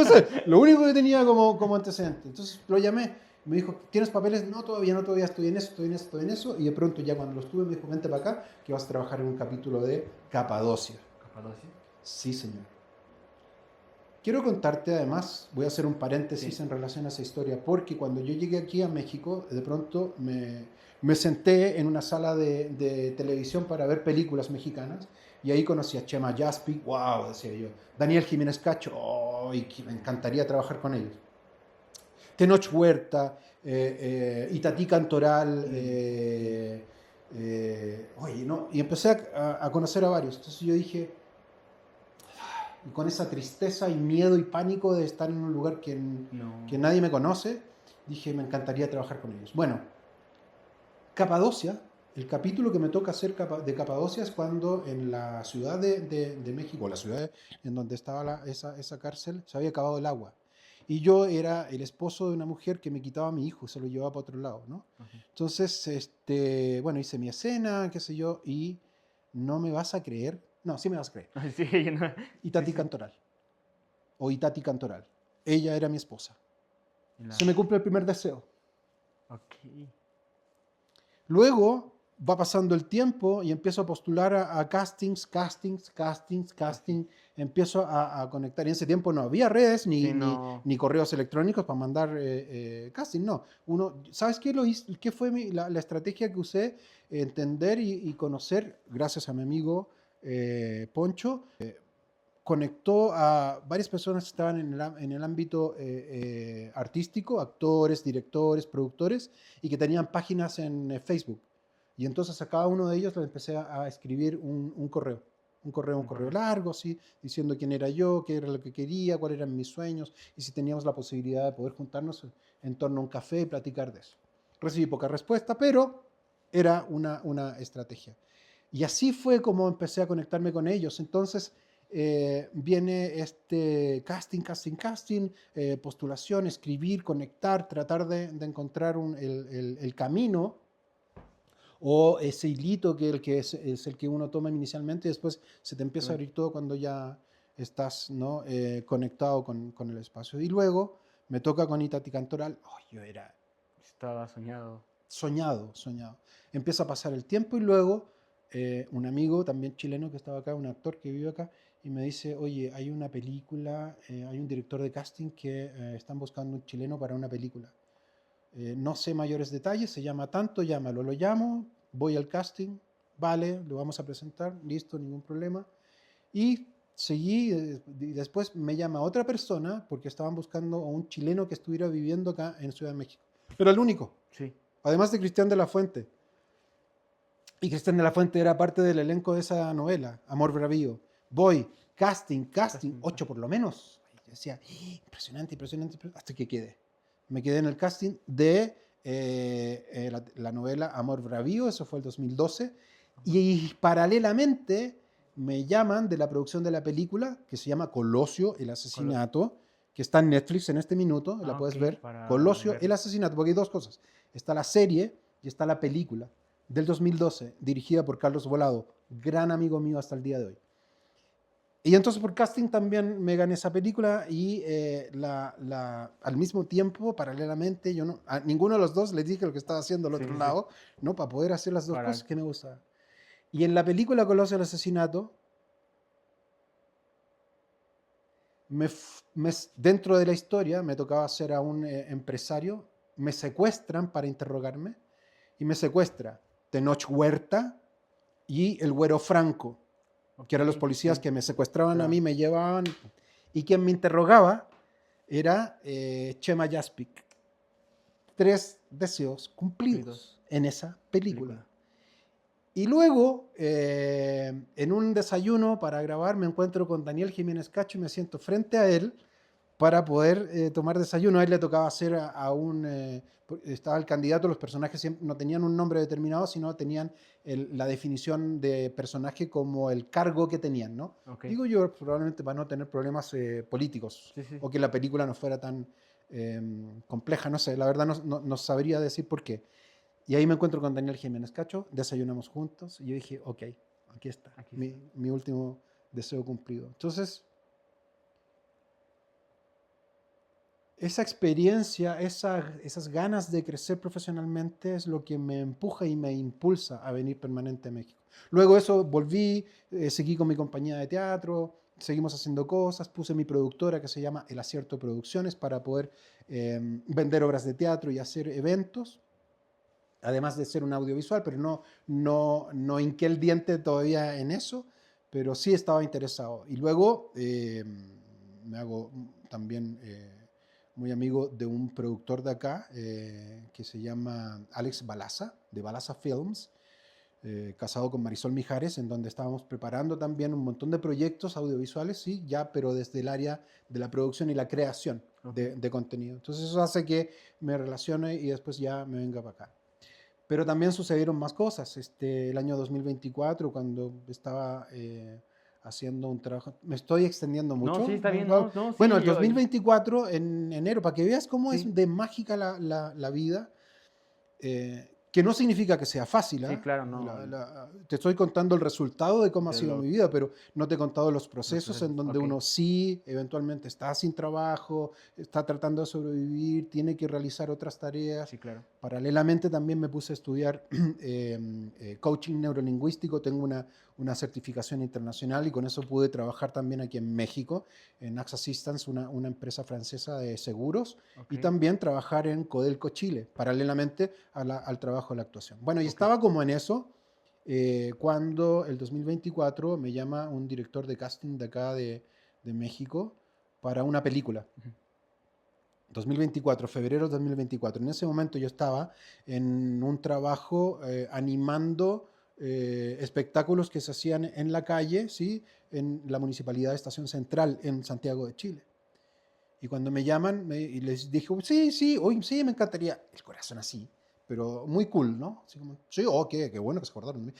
S2: que,
S1: que...
S2: lo único que tenía como antecedente. Entonces lo llamé, me dijo, ¿tienes papeles? No, todavía estoy en eso, estoy en eso. Y de pronto ya cuando los tuve me dijo, vente para acá, que vas a trabajar en un capítulo de Capadocia.
S1: Capadocia.
S2: Sí, señor. Quiero contarte además, voy a hacer un paréntesis
S1: Sí.
S2: en relación a esa historia, porque cuando yo llegué aquí a México, de pronto me senté en una sala de televisión para ver películas mexicanas y ahí conocí a Chema Jaspi, wow, decía yo, Daniel Jiménez Cacho, oh, me encantaría trabajar con ellos. Tenoch Huerta, Itatí Cantoral, oye, ¿no? Y empecé a conocer a varios. Entonces yo dije, y con esa tristeza y miedo y pánico de estar en un lugar que
S1: No.
S2: nadie me conoce, dije, me encantaría trabajar con ellos. Bueno, Capadocia, el capítulo que me toca hacer de Capadocia es cuando en la ciudad de México, la ciudad en donde estaba esa cárcel, se había acabado el agua. Y yo era el esposo de una mujer que me quitaba a mi hijo, se lo llevaba para otro lado, ¿no?
S1: Okay.
S2: Entonces, bueno, hice mi escena, qué sé yo, y no me vas a creer, no, sí me vas a creer,
S1: Sí, no. Sí,
S2: Itatí
S1: sí.
S2: Cantoral, o Itati Cantoral. ella era mi esposa.
S1: Y
S2: Se me cumple el primer deseo.
S1: Ok.
S2: Luego va pasando el tiempo y empiezo a postular a castings. Empiezo a conectar. Y en ese tiempo no había redes
S1: Sí, no.
S2: ni correos electrónicos para mandar casting. No. ¿Sabes qué, qué fue la estrategia que usé? Entender y conocer, gracias a mi amigo Poncho, conectó a varias personas que estaban en el ámbito artístico, actores, directores, productores, y que tenían páginas en Facebook. Y entonces a cada uno de ellos les empecé a escribir un correo. Un correo largo, ¿sí? Diciendo quién era yo, qué era lo que quería, cuáles eran mis sueños, y si teníamos la posibilidad de poder juntarnos en torno a un café y platicar de eso. Recibí poca respuesta, pero era una estrategia. Y así fue como empecé a conectarme con ellos. Entonces, viene este casting, postulación, escribir, conectar, tratar de encontrar el camino o ese hilito que es el que uno toma inicialmente y después se te empieza a abrir todo cuando ya estás, ¿no? Conectado con el espacio. Y luego me toca con Itati Cantoral. Oh, yo era
S1: Estaba soñado.
S2: soñado. Empieza a pasar el tiempo y luego un amigo también chileno que estaba acá, un actor que vive acá, y me dice, oye, hay una película, hay un director de casting que están buscando un chileno para una película. No sé mayores detalles, se llama tanto, llámalo. Lo llamo, voy al casting, vale, lo vamos a presentar, listo, ningún problema. Y seguí, y después me llama otra persona porque estaban buscando a un chileno que estuviera viviendo acá en Ciudad de México. Pero el único,
S1: Sí.
S2: además de Cristian de la Fuente. Y Cristian de la Fuente era parte del elenco de esa novela, Amor Bravío. Voy, casting, 8 por lo menos. Y decía, impresionante, hasta que quedé. Me quedé en el casting de la novela Amor Bravío, eso fue el 2012. Y paralelamente me llaman de la producción de la película que se llama Colosio, el asesinato, que está en Netflix en este minuto, la puedes ver. Colosio, el asesinato, porque hay dos cosas. Está la serie y está la película del 2012, dirigida por Carlos Volado, gran amigo mío hasta el día de hoy. Y entonces por casting también me gané esa película y al mismo tiempo, paralelamente, yo no, a ninguno de los dos les dije lo que estaba haciendo al otro lado, ¿no? Para poder hacer las dos cosas que me gustaban. Y en la película Colosio el asesinato, dentro de la historia me tocaba ser a un empresario, me secuestran para interrogarme y me secuestra Tenoch Huerta y el Güero Franco, que eran los policías que me secuestraban a mí, me llevaban, y quien me interrogaba era Chema Jaspic. 3 deseos cumplidos en esa película. Y luego, en un desayuno para grabar, me encuentro con Daniel Jiménez Cacho y me siento frente a él para poder tomar desayuno. A él le tocaba hacer estaba el candidato, los personajes siempre no tenían un nombre determinado, sino tenían la definición de personaje como el cargo que tenían, ¿no? Okay. Digo yo, probablemente para no tener problemas políticos, o que la película no fuera tan compleja, no sé, la verdad no sabría decir por qué. Y ahí me encuentro con Daniel Jiménez Cacho, desayunamos juntos, y yo dije, ok, aquí está. Mi último deseo cumplido. Entonces, esa experiencia, esas ganas de crecer profesionalmente es lo que me empuja y me impulsa a venir permanente a México. Luego eso volví, seguí con mi compañía de teatro, seguimos haciendo cosas, puse mi productora que se llama El Acierto Producciones para poder vender obras de teatro y hacer eventos, además de ser un audiovisual, pero no hinqué el diente todavía en eso, pero sí estaba interesado. Y luego me hago también muy amigo de un productor de acá que se llama Alex Balaza, de Balaza Films, casado con Marisol Mijares, en donde estábamos preparando también un montón de proyectos audiovisuales, sí, ya, pero desde el área de la producción y la creación de contenido. Entonces eso hace que me relacione y después ya me venga para acá. Pero también sucedieron más cosas. El año 2024, cuando estaba haciendo un trabajo... Me estoy extendiendo mucho.
S1: No, sí, está bien. No, sí,
S2: bueno, el 2024, en enero, para que veas cómo es de mágica la vida, ¿qué Que no significa que sea fácil,
S1: Sí,
S2: ¿ah?
S1: claro, no.
S2: Te estoy contando el resultado de cómo ha
S1: De
S2: sido
S1: lo-
S2: mi vida, pero no te he contado los procesos
S1: procesos,
S2: en donde
S1: ok.
S2: uno sí, eventualmente está sin trabajo, está tratando de sobrevivir, tiene que realizar otras tareas.
S1: Sí, claro.
S2: Paralelamente también me puse a estudiar coaching neurolingüístico, tengo una certificación internacional y con eso pude trabajar también aquí en México, en AXA Assistance, una empresa francesa de seguros,
S1: Ok,
S2: y también trabajar en Codelco Chile, paralelamente al trabajo de la actuación. Bueno, y
S1: ok.
S2: estaba como en eso cuando el 2024 me llama un director de casting de acá de México para una película.
S1: Ujú.
S2: 2024, febrero de 2024. En ese momento yo estaba en un trabajo animando espectáculos que se hacían en la calle, ¿sí? En la Municipalidad de Estación Central, en Santiago de Chile. Y cuando me llaman, y les dije, sí, sí, hoy sí, me encantaría. El corazón así, pero muy cool, ¿no? Así como, sí, oh, qué bueno que se acordaron de mí.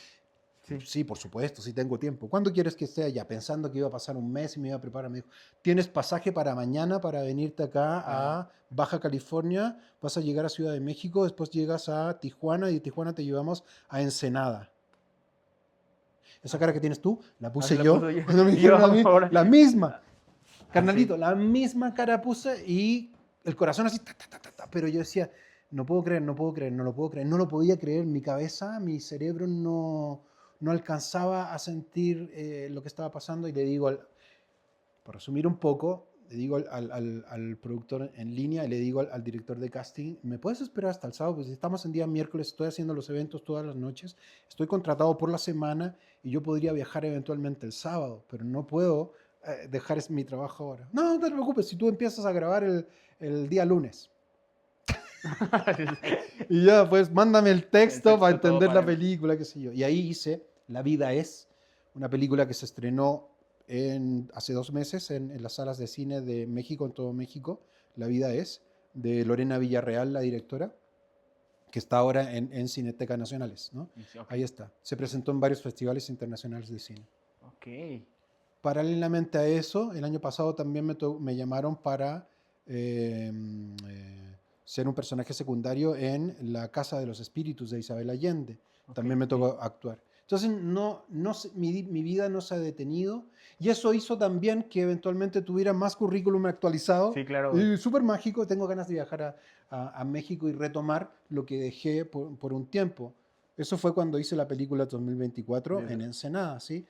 S1: Sí.
S2: Sí, por supuesto, sí tengo tiempo. ¿Cuándo quieres que esté allá? Pensando que iba a pasar un mes y me iba a preparar. Me dijo, ¿tienes pasaje para mañana para venirte acá
S1: Ah,
S2: a Baja California? Vas a llegar a Ciudad de México, después llegas a Tijuana y de Tijuana te llevamos a Ensenada. Esa cara
S1: así.
S2: que tienes tú, la
S1: Así
S2: puse
S1: la
S2: yo
S1: puso yo.
S2: cuando me
S1: Y yo
S2: dijeron a mí,
S1: ahora.
S2: la misma.
S1: Así.
S2: Carnalito, la misma cara puse y el corazón así, ta, ta, ta, ta, ta, pero yo decía, no puedo creer, no puedo creer, no lo puedo creer, no lo podía creer, mi cabeza, mi cerebro no alcanzaba a sentir lo que estaba pasando y le digo, por resumir un poco, le digo al productor en línea y le digo al director de casting, ¿me puedes esperar hasta el sábado? Pues estamos en día miércoles, estoy haciendo los eventos todas las noches, estoy contratado por la semana y yo podría viajar eventualmente el sábado, pero no puedo dejar mi trabajo ahora. No, no te preocupes, si tú empiezas a grabar el día lunes. Y ya, pues mándame el
S1: El
S2: texto para
S1: texto todo
S2: entender
S1: para
S2: la
S1: él.
S2: película, qué sé yo. Y ahí hice La vida es, una película que se estrenó hace 2 meses en las salas de cine de México, en todo México. La vida es, de Lorena Villarreal, la directora, que está ahora en Cineteca Nacionales, ¿no?
S1: Y sí, ok.
S2: Ahí está. Se presentó en varios festivales internacionales de cine.
S1: Ok.
S2: Paralelamente a eso, el año pasado también me llamaron para eh, ser un personaje secundario en La Casa de los Espíritus de Isabel Allende.
S1: Ok.
S2: También me
S1: Sí.
S2: tocó actuar. Entonces, mi vida no se ha detenido y eso hizo también que eventualmente tuviera más currículum actualizado.
S1: Sí, claro.
S2: Y súper mágico, tengo ganas de viajar a México y retomar lo que dejé por un tiempo. Eso fue cuando hice la película 2024 en
S1: Desde-
S2: Ensenada, ¿sí?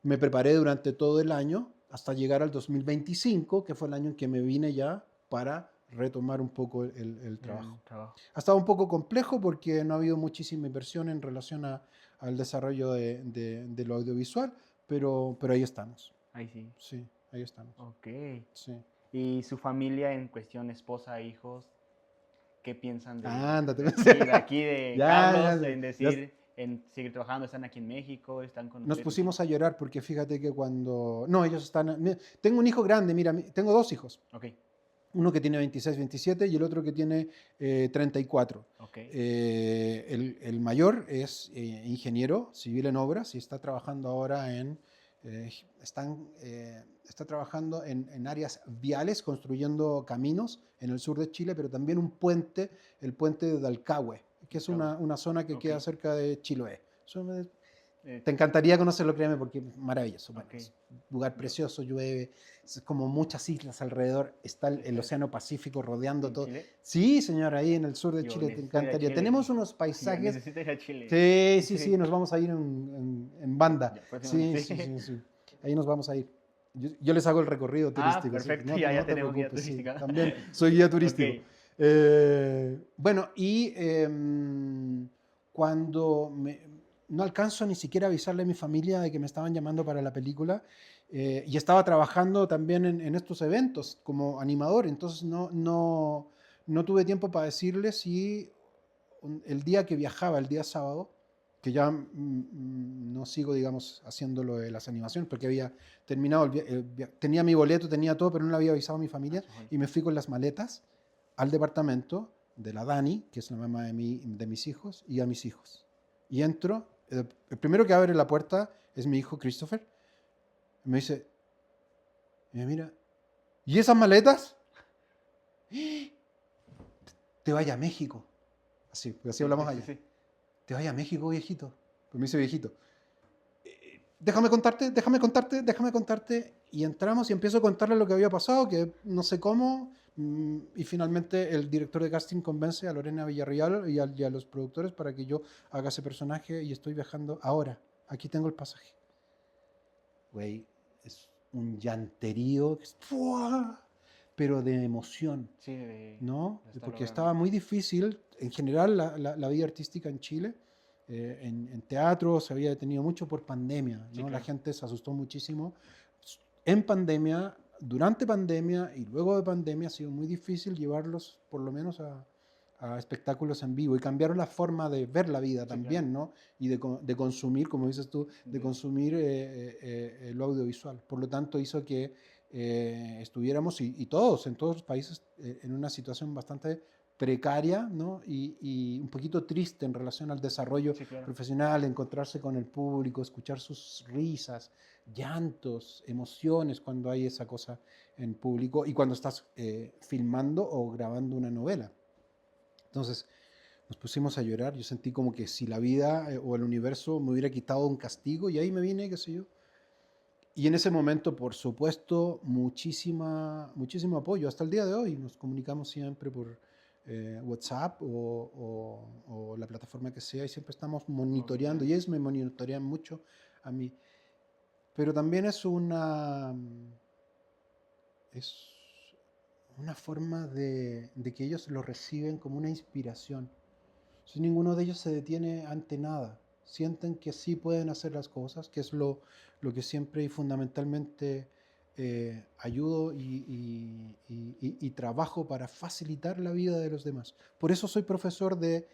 S2: Me preparé durante todo el año hasta llegar al 2025, que fue el año en que me vine ya para retomar un poco el trabajo.
S1: el trabajo.
S2: Ha estado un poco complejo porque no ha habido muchísima inversión en relación al desarrollo de lo audiovisual, pero ahí estamos.
S1: Ahí sí.
S2: Sí, ahí estamos.
S1: Ok.
S2: Sí.
S1: ¿Y su familia en cuestión esposa, hijos, qué piensan
S2: Ándate.
S1: de aquí de
S2: Ya,
S1: Carlos,
S2: ya,
S1: en
S2: ya.
S1: decir, en seguir trabajando? ¿Están aquí en México? ¿Están con
S2: Nos
S1: ustedes en
S2: pusimos
S1: Chile?
S2: a llorar porque fíjate que cuando... No, ellos están... Tengo un hijo grande, mira, tengo 2 hijos.
S1: Ok,
S2: Uno que tiene 26, 27 y el otro que tiene 34.
S1: ok.
S2: El mayor es ingeniero civil en obras y está trabajando ahora eh, está trabajando en áreas viales, construyendo caminos en el sur de Chile, pero también un puente, el puente de Dalcahue, que es
S1: Cabo.
S2: una zona que
S1: Ok.
S2: queda cerca de Chiloé.
S1: Eh,
S2: Te encantaría conocerlo, créeme, porque es maravilloso. Bueno,
S1: ok.
S2: es un lugar
S1: Yo,
S2: precioso, llueve, es como muchas islas alrededor, está el
S1: está
S2: Océano Pacífico rodeando
S1: en
S2: todo.
S1: Chile.
S2: Sí, señor, ahí en el sur de
S1: Yo
S2: Chile, te
S1: necesito ir a
S2: encantaría.
S1: Chile.
S2: Tenemos unos
S1: Yo
S2: paisajes.
S1: necesito ir a Chile.
S2: Sí, sí,
S1: Sí.
S2: sí, nos vamos a ir en banda.
S1: Ya,
S2: Sí,
S1: próximamente.
S2: sí,
S1: Sí.
S2: sí, sí. Ahí nos vamos a ir. Yo les hago el recorrido
S1: Ah,
S2: turístico, sí.
S1: perfecto.
S2: No,
S1: Ya
S2: no te
S1: tenemos guía
S2: preocupes, sí.
S1: turística.
S2: También soy guía
S1: Ok.
S2: turístico. Bueno, y cuando no alcanzo ni siquiera a avisarle a mi familia de que me estaban llamando para la película y estaba trabajando también en estos eventos como animador, entonces no tuve tiempo para decirles y el día que viajaba, el día sábado, que ya no sigo, digamos, haciendo lo de las animaciones, porque había terminado, tenía mi boleto, tenía todo, pero no le había avisado a mi familia, y me fui con las maletas al departamento de la Dani, que es la mamá de mis hijos, y a mis hijos. Y entro, el primero que abre la puerta es mi hijo Christopher, y me dice, mira, ¿y esas maletas? Te vaya a México. Así, porque así
S1: Sí,
S2: hablamos
S1: sí, sí,
S2: allá.
S1: sí.
S2: te vayas a México, viejito. Pues me dice viejito. Déjame contarte, déjame contarte, déjame contarte. Y entramos y empiezo a contarle lo que había pasado, que no sé cómo. Y finalmente el director de casting convence a Lorena Villarreal y a los productores para que yo haga ese personaje y estoy viajando ahora. Aquí tengo el pasaje. Güey, es un llanterío, ¡fua! Pero de emoción,
S1: Sí,
S2: ¿no?
S1: de estar
S2: Porque
S1: logrando.
S2: estaba muy difícil, en general, la vida artística en Chile. En teatro se había detenido mucho por pandemia,
S1: Sí,
S2: ¿no? La
S1: claro.
S2: gente se asustó muchísimo. En pandemia, durante pandemia y luego de pandemia ha sido muy difícil llevarlos, por lo menos, a espectáculos en vivo y cambiaron la forma de ver la vida
S1: Sí, claro.
S2: también, ¿no? Y de consumir, como dices tú, de consumir lo audiovisual. Por lo tanto, hizo que estuviéramos, y todos, en todos los países, en una situación bastante precaria, ¿no? Y un poquito triste en relación al desarrollo
S1: Sí, claro.
S2: profesional, encontrarse con el público, escuchar sus risas, llantos, emociones cuando hay esa cosa en público y cuando estás filmando o grabando una novela. Entonces nos pusimos a llorar, yo sentí como que si la vida o el universo me hubiera quitado un castigo y ahí me vine, qué sé yo. Y en ese momento, por supuesto, muchísimo apoyo. Hasta el día de hoy nos comunicamos siempre por WhatsApp o la plataforma que sea y siempre estamos
S1: Muy
S2: monitoreando y
S1: bien.
S2: ellos me monitorean mucho a mí. Pero también es una forma de que ellos lo reciben como una inspiración. Si ninguno de ellos se detiene ante nada, sienten que sí pueden hacer las cosas, que es lo que siempre y fundamentalmente ayudo y trabajo para facilitar la vida de los demás. Por eso soy profesor de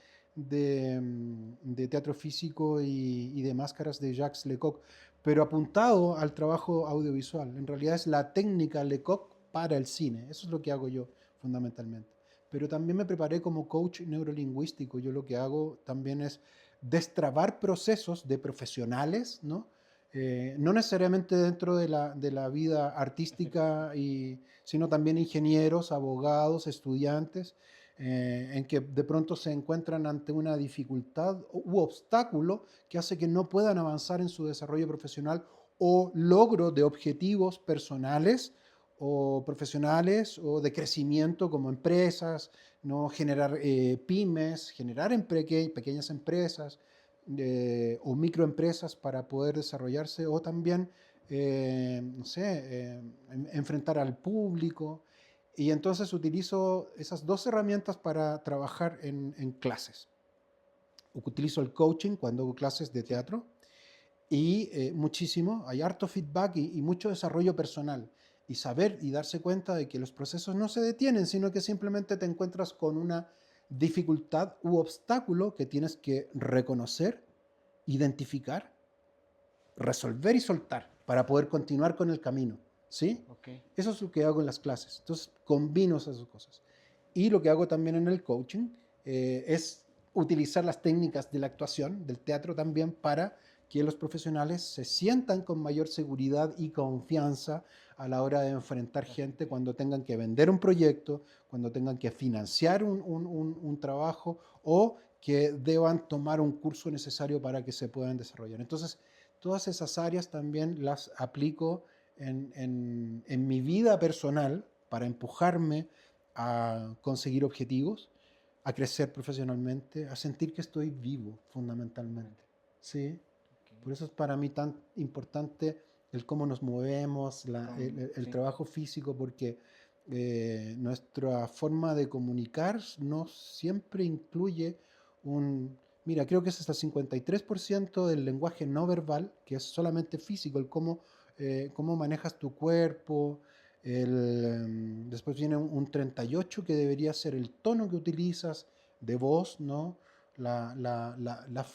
S2: teatro físico y de máscaras de Jacques Lecoq, pero apuntado al trabajo audiovisual. En realidad es la técnica Lecoq para el cine. Eso es lo que hago yo fundamentalmente. Pero también me preparé como coach neurolingüístico. Yo lo que hago también es destrabar procesos de profesionales, ¿no? No necesariamente dentro de la vida artística, sino también ingenieros, abogados, estudiantes, en que de pronto se encuentran ante una dificultad u obstáculo que hace que no puedan avanzar en su desarrollo profesional o logro de objetivos personales o profesionales o de crecimiento como empresas, ¿no? Generar pymes, generar pequeñas empresas o microempresas para poder desarrollarse o también, no sé, enfrentar al público. Y entonces utilizo esas dos herramientas para trabajar en clases. Utilizo el coaching cuando hago clases de
S1: Sí.
S2: teatro y muchísimo, hay harto feedback y mucho desarrollo personal. Y saber y darse cuenta de que los procesos no se detienen, sino que simplemente te encuentras con una dificultad u obstáculo que tienes que reconocer, identificar, resolver y soltar para poder continuar con el camino. ¿Sí?
S1: Ok.
S2: Eso es lo que hago en las clases. Entonces, combino esas dos cosas. Y lo que hago también en el coaching es utilizar las técnicas de la actuación, del teatro también, para que los profesionales se sientan con mayor seguridad y confianza a la hora de enfrentar
S1: La
S2: gente
S1: gente.
S2: cuando tengan que vender un proyecto, cuando tengan que financiar un trabajo o que deban tomar un curso necesario para que se puedan desarrollar. Entonces, todas esas áreas también las aplico en mi vida personal para empujarme a conseguir objetivos, a crecer profesionalmente, a sentir que estoy vivo fundamentalmente. ¿Sí?
S1: Ok.
S2: Por eso es para mí tan importante el cómo nos movemos, el
S1: Sí.
S2: trabajo físico, porque nuestra forma de comunicar no siempre incluye un... Mira, creo que es hasta el 53% del lenguaje no verbal, que es solamente físico, el cómo manejas tu cuerpo. Después viene un 38% que debería ser el tono que utilizas de voz, ¿no? La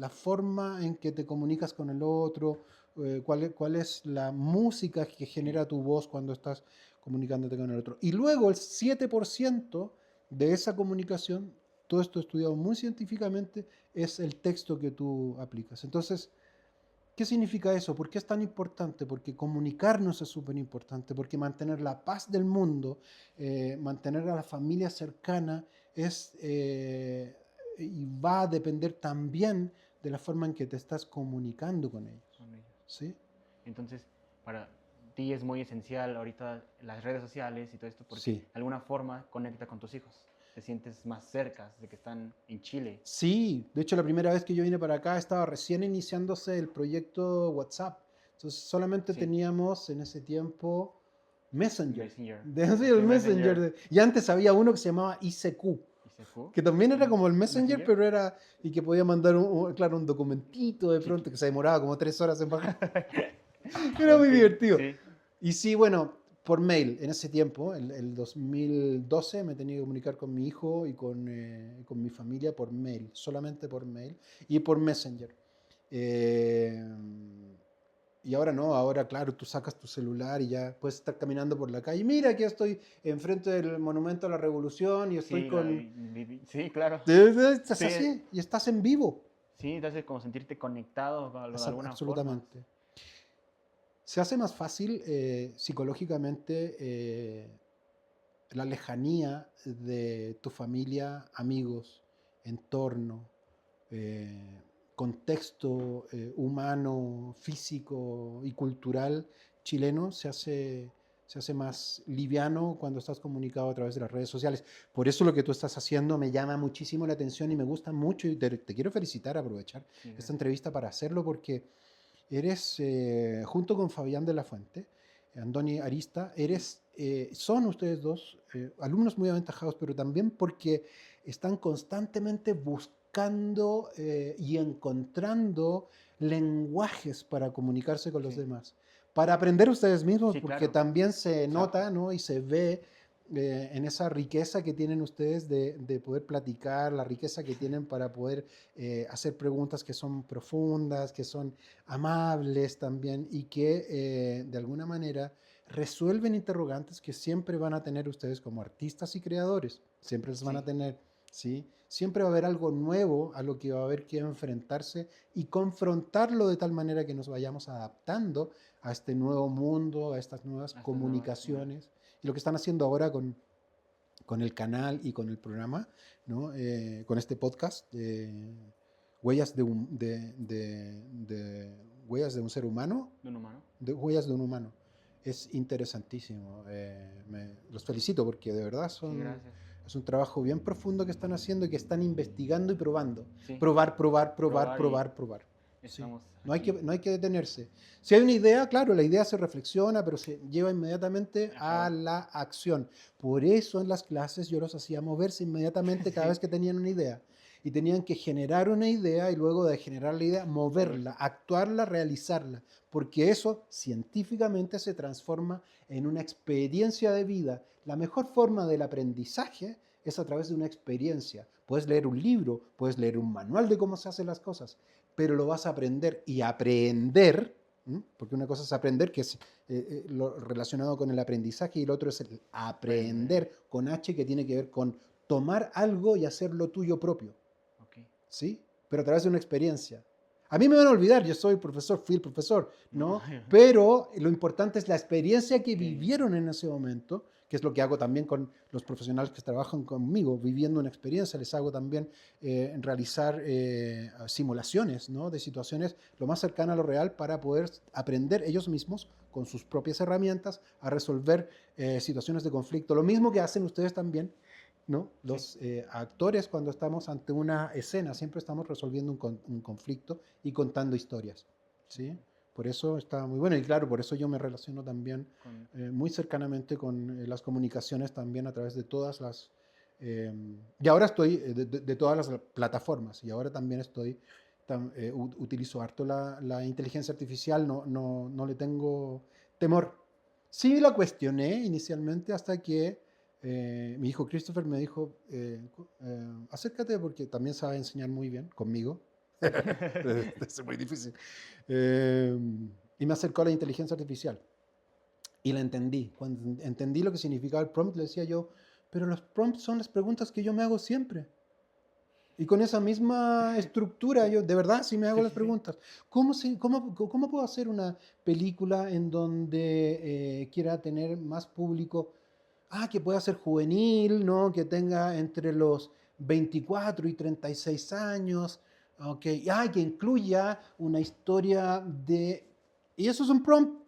S2: forma en que te comunicas con el otro, cuál es la música que
S1: Ok.
S2: genera tu voz cuando estás comunicándote con el otro. Y luego el 7% de esa comunicación, todo esto estudiado muy científicamente, es el texto que tú aplicas. Entonces, ¿qué significa eso? ¿Por qué es tan importante? Porque comunicarnos es súper importante, porque mantener la paz del mundo, mantener a la familia cercana, es y va a depender también de la forma en que te estás comunicando con ellos.
S1: Con ellos.
S2: ¿Sí?
S1: Entonces, para ti es muy esencial ahorita las redes sociales y todo esto porque
S2: Sí.
S1: de alguna forma conecta con tus hijos. Te sientes más cerca de que están en Chile.
S2: Sí, de hecho la primera vez que yo vine para acá estaba recién iniciándose el proyecto WhatsApp. Entonces solamente
S1: Sí.
S2: teníamos en ese tiempo Messenger.
S1: Messenger.
S2: Sí, el
S1: Sí,
S2: Messenger. Y antes había uno que se llamaba ICQ,
S1: ICQ.
S2: que también era como el Messenger,
S1: Messenger.
S2: pero era, y que podía mandar claro, un documentito de pronto
S1: Chiqui.
S2: que se demoraba como 3 horas en bajar. Era muy
S1: Ok,
S2: divertido.
S1: sí.
S2: Y sí, bueno, por mail, en ese tiempo, el 2012, me tenía que comunicar con mi hijo y con mi familia por mail, solamente por mail y por Messenger. Eh, y ahora no, ahora claro, tú sacas tu celular y ya puedes estar caminando por la calle. Mira, aquí estoy enfrente del Monumento a la Revolución y estoy
S1: Sí,
S2: con...
S1: sí, claro.
S2: Estás
S1: Sí,
S2: así y estás en vivo.
S1: sí, te hace como sentirte conectado de alguna forma.
S2: Absolutamente. Se hace más fácil psicológicamente la lejanía de tu familia, amigos, entorno, contexto humano, físico y cultural chileno se hace más liviano cuando estás comunicado a través de las redes sociales. Por eso lo que tú estás haciendo me llama muchísimo la atención y me gusta mucho y te quiero felicitar, aprovechar
S1: Sí,
S2: esta entrevista para hacerlo porque eres, junto con Fabián de la Fuente, Andoni Arista, son ustedes dos alumnos muy aventajados, pero también porque están constantemente buscando y encontrando lenguajes para comunicarse con los
S1: sí,
S2: demás, para aprender ustedes mismos,
S1: sí,
S2: porque
S1: claro.
S2: también se
S1: O sea,
S2: nota, ¿no? Y se ve en esa riqueza que tienen ustedes de poder platicar, la riqueza que tienen para poder hacer preguntas que son profundas, que son amables también y que de alguna manera resuelven interrogantes que siempre van a tener ustedes como artistas y creadores, siempre los van a
S1: sí,
S2: tener, ¿sí? Siempre va a haber algo nuevo a lo que va a haber que enfrentarse y confrontarlo de tal manera que nos vayamos adaptando a este nuevo mundo, a estas nuevas
S1: hasta nuevas, sí,
S2: comunicaciones. Y lo que están haciendo ahora con el canal y con el programa, ¿no? Con este podcast, Huellas Huellas de un ser humano,
S1: de un humano.
S2: Huellas de un humano. Es interesantísimo. Los felicito porque de verdad
S1: Sí, gracias.
S2: es un trabajo bien profundo que están haciendo y que están investigando y probando.
S1: Sí,
S2: Probar, probar, probar,
S1: probar y
S2: probar, probar. Sí.
S1: estamos
S2: No hay
S1: aquí.
S2: no hay que detenerse. Si hay una idea, claro, la idea se reflexiona, pero se lleva inmediatamente a la acción. Por eso en las clases yo los hacía moverse inmediatamente cada
S1: Sí.
S2: vez que tenían una idea. Y tenían que generar una idea y luego de generar la idea, moverla, actuarla, realizarla. Porque eso científicamente se transforma en una experiencia de vida. La mejor forma del aprendizaje es a través de una experiencia. Puedes leer un libro, puedes leer un manual de cómo se hacen las cosas, pero lo vas a aprender y aprender, porque una cosa es aprender, que es lo relacionado con el aprendizaje, y el otro es el aprender con H, que tiene que ver con tomar algo y hacerlo tuyo propio.
S1: Okay.
S2: ¿Sí? Pero a través de una experiencia. A mí me van a olvidar, yo soy profesor, fui el profesor, ¿no? Pero lo importante es la experiencia que vivieron en ese momento, que es lo que hago también con los profesionales que trabajan conmigo, viviendo una experiencia. Les hago también realizar simulaciones, ¿no? De situaciones lo más cercanas a lo real para poder aprender ellos mismos con sus propias herramientas a resolver situaciones de conflicto. Lo mismo que hacen ustedes también, ¿no? Los actores, cuando estamos ante una escena, siempre estamos resolviendo un conflicto y contando historias, ¿sí? Por eso está muy bueno y claro, por eso yo me relaciono también muy cercanamente con las comunicaciones también a través de todas las... y ahora estoy de todas las plataformas y ahora también utilizo harto la inteligencia artificial, no le tengo temor. Sí la cuestioné inicialmente hasta que mi hijo Christopher me dijo, acércate porque también sabe enseñar muy bien conmigo. Es muy difícil. Y me acercó a la inteligencia artificial. Y la entendí. Cuando entendí lo que significaba el prompt, le decía yo, pero los prompts son las preguntas que yo me hago siempre. Y con esa misma estructura, yo de verdad sí me hago las preguntas. ¿Cómo puedo hacer una película en donde quiera tener más público? Que pueda ser juvenil, ¿no? Que tenga entre los 24 y 36 años, okay, que incluya una historia de... Y eso es un prompt.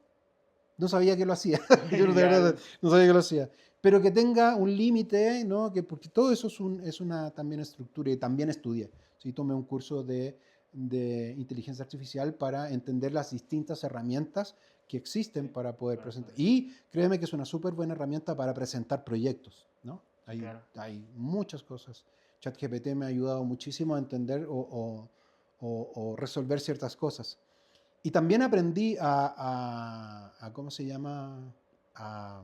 S2: No sabía que lo hacía. Yo de verdad no sabía que lo hacía. Pero que tenga un límite, ¿no? Porque todo eso es una también estructura y también estudié. Sí, tomé un curso de inteligencia artificial para entender las distintas herramientas que existen para poder presentar. Y créeme que es una súper buena herramienta para presentar proyectos, ¿no?
S1: Sí, claro.
S2: Hay muchas cosas. ChatGPT me ha ayudado muchísimo a entender o resolver ciertas cosas. Y también aprendí ¿cómo se llama? A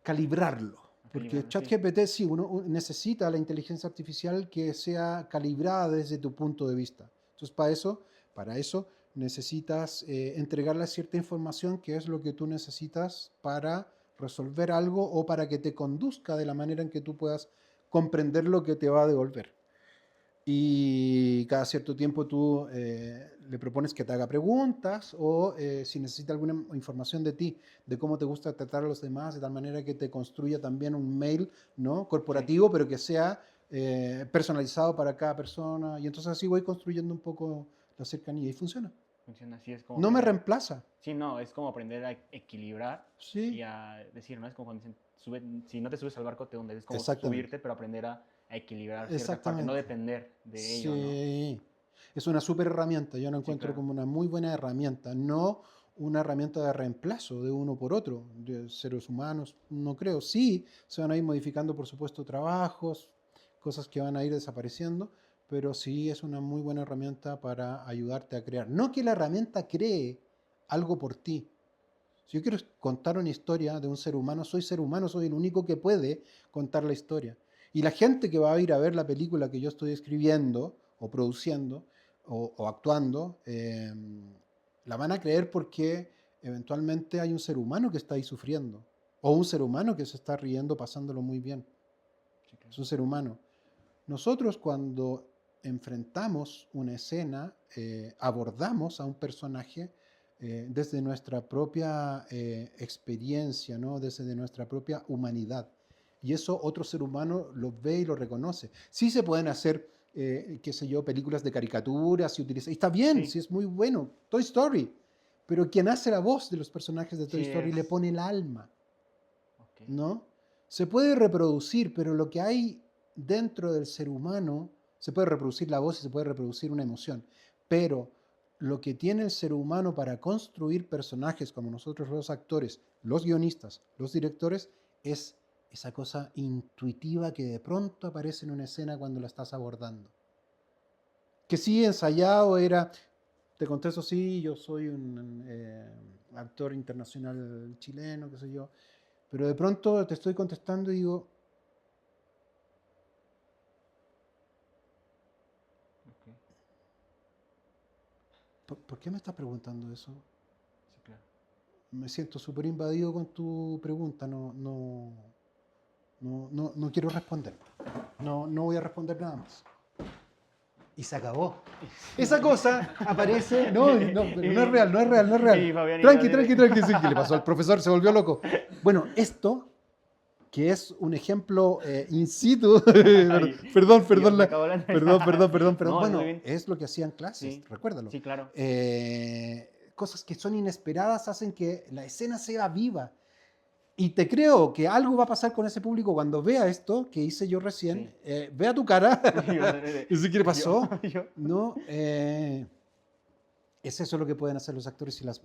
S2: calibrarlo. Porque ChatGPT, sí, uno necesita la inteligencia artificial que sea calibrada desde tu punto de vista. Entonces, para eso necesitas entregarle cierta información que es lo que tú necesitas para resolver algo o para que te conduzca de la manera en que tú puedas comprender lo que te va a devolver. Y cada cierto tiempo tú le propones que te haga preguntas o si necesita alguna información de ti, de cómo te gusta tratar a los demás, de tal manera que te construya también un mail, ¿no? Corporativo, sí, pero que sea personalizado para cada persona. Y entonces así voy construyendo un poco la cercanía y funciona.
S1: Funciona así, es como
S2: No me
S1: aprender.
S2: reemplaza.
S1: Sí, no, es como aprender a equilibrar
S2: Sí,
S1: y a decir, ¿no? Es como cuando dicen, si no te subes al barco, te hundes. Es como
S2: exactamente.
S1: subirte, pero aprender a equilibrar cierta parte,
S2: Exactamente.
S1: no depender de ello, ¿no?
S2: Sí, es una súper herramienta. Yo la
S1: Sí,
S2: encuentro
S1: claro.
S2: como una muy buena herramienta, no una herramienta de reemplazo de uno por otro, de seres humanos, no creo. Sí, se van a ir modificando, por supuesto, trabajos, cosas que van a ir desapareciendo, pero sí es una muy buena herramienta para ayudarte a crear. No que la herramienta cree algo por ti. Si yo quiero contar una historia de un ser humano, soy el único que puede contar la historia. Y la gente que va a ir a ver la película que yo estoy escribiendo o produciendo o actuando, la van a creer porque eventualmente hay un ser humano que está ahí sufriendo o un ser humano que se está riendo, pasándolo muy bien.
S1: Sí, claro.
S2: Es un ser humano. Nosotros cuando enfrentamos una escena, abordamos a un personaje desde nuestra propia experiencia, ¿no? Desde nuestra propia humanidad. Y eso otro ser humano lo ve y lo reconoce. Sí se pueden hacer, qué sé yo, películas de caricaturas y utiliza. Y está bien, sí es muy bueno. Toy Story. Pero quien hace la voz de los personajes de Toy Story le pone el alma,
S1: Okay.
S2: ¿no? Se puede reproducir, pero lo que hay dentro del ser humano, se puede reproducir la voz y se puede reproducir una emoción, pero lo que tiene el ser humano para construir personajes como nosotros los actores, los guionistas, los directores, es esa cosa intuitiva que de pronto aparece en una escena cuando la estás abordando. Que sí, ensayado era, te contesto, sí, yo soy un actor internacional chileno, qué sé yo, pero de pronto te estoy contestando y digo,
S1: Okay.
S2: ¿por qué me estás preguntando eso?
S1: Sí, claro.
S2: Me siento súper invadido con tu pregunta, no quiero responder. No voy a responder nada más. Y se acabó. Esa cosa aparece. No es real, no es real. Tranqui, sí, ¿qué le pasó al profesor? Se volvió loco. Bueno, esto, que es un ejemplo in situ. Perdón.
S1: No,
S2: Bueno,
S1: muy bien.
S2: es lo que hacían clases,
S1: Sí,
S2: recuérdalo.
S1: sí, claro.
S2: Cosas que son inesperadas hacen que la escena sea viva. Y te creo que algo va a pasar con ese público cuando vea esto que hice yo recién,
S1: Sí.
S2: vea tu cara. ¿Y qué le pasó?
S1: Yo.
S2: No, es eso lo que pueden hacer los actores y las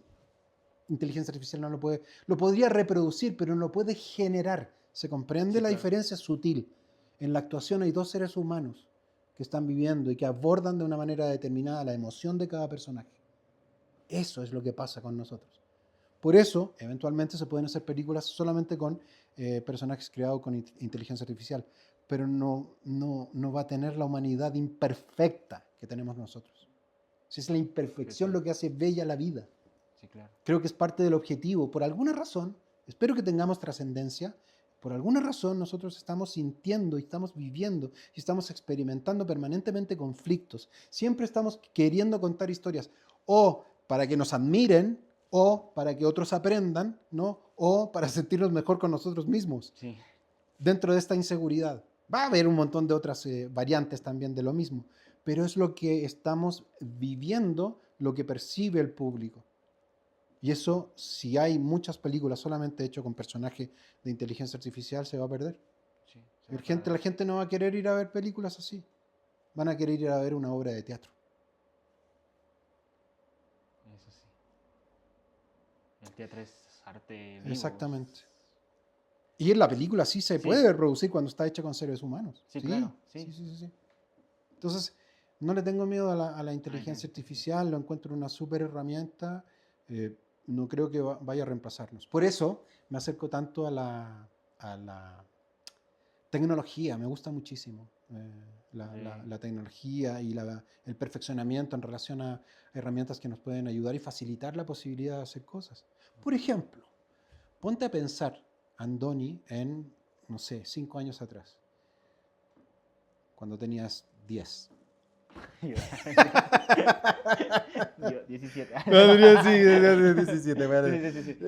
S2: inteligencia artificial no lo puede. Lo podría reproducir, pero no lo puede generar. ¿Se comprende?
S1: Sí,
S2: La
S1: claro.
S2: diferencia sutil. En la actuación hay dos seres humanos que están viviendo y que abordan de una manera determinada la emoción de cada personaje. Eso es lo que pasa con nosotros. Por eso, eventualmente se pueden hacer películas solamente con personajes creados con inteligencia artificial, pero no va a tener la humanidad imperfecta que tenemos nosotros. Si es la imperfección lo que hace bella la vida.
S1: Sí, claro.
S2: Creo que es parte del objetivo. Por alguna razón, espero que tengamos trascendencia, por alguna razón nosotros estamos sintiendo y estamos viviendo y estamos experimentando permanentemente conflictos. Siempre estamos queriendo contar historias o para que nos admiren o para que otros aprendan, ¿no? O para sentirnos mejor con nosotros mismos.
S1: Sí.
S2: Dentro de esta inseguridad. Va a haber un montón de otras variantes también de lo mismo, pero es lo que estamos viviendo, lo que percibe el público. Y eso, si hay muchas películas solamente hechas con personajes de inteligencia artificial, se va a perder.
S1: Sí, se
S2: Y
S1: va a perder.
S2: la gente no va a querer ir a ver películas así. Van a querer ir a ver una obra de teatro.
S1: Eso sí. El teatro es arte vivo.
S2: Exactamente. Y en la película sí se
S1: Sí.
S2: puede reproducir cuando está hecha con seres humanos.
S1: Sí, claro, sí.
S2: Sí. Entonces, no le tengo miedo a la inteligencia artificial, lo encuentro una súper herramienta. No creo que vaya a reemplazarnos. Por eso me acerco tanto a la tecnología, me gusta muchísimo la tecnología y el perfeccionamiento en relación a herramientas que nos pueden ayudar y facilitar la posibilidad de hacer cosas. Por ejemplo, ponte a pensar, Andoni, en, no sé, 5 años atrás, cuando tenías 10.
S1: Yo 17.
S2: Sí, 17, vale.
S1: Sí.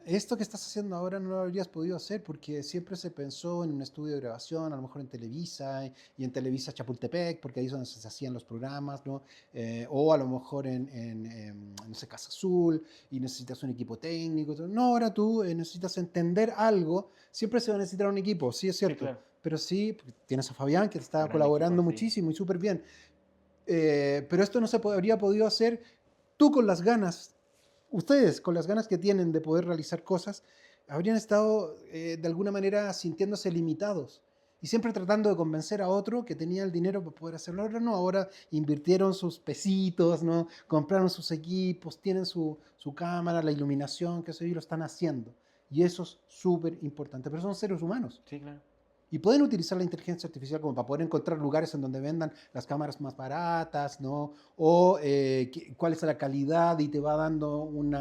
S2: Esto que estás haciendo ahora no lo habrías podido hacer porque siempre se pensó en un estudio de grabación, a lo mejor en Televisa y en Televisa Chapultepec, porque ahí es donde se hacían los programas, ¿no? O a lo mejor no sé, Casa Azul y necesitas un equipo técnico. No, ahora tú necesitas entender algo, siempre se va a necesitar un equipo, sí es cierto,
S1: Sí, claro.
S2: pero sí, tienes a Fabián que te está
S1: Gran
S2: colaborando
S1: equipo, sí.
S2: muchísimo y súper bien. Pero esto no se habría podido hacer tú con las ganas. Ustedes, con las ganas que tienen de poder realizar cosas, habrían estado de alguna manera sintiéndose limitados y siempre tratando de convencer a otro que tenía el dinero para poder hacerlo. Ahora no, ahora invirtieron sus pesitos, ¿no? Compraron sus equipos, tienen su cámara, la iluminación, que sé yo, y lo están haciendo. Y eso es súper importante. Pero son seres humanos.
S1: Sí, claro.
S2: Y pueden utilizar la inteligencia artificial como para poder encontrar lugares en donde vendan las cámaras más baratas, ¿no? O cuál es la calidad y te va dando un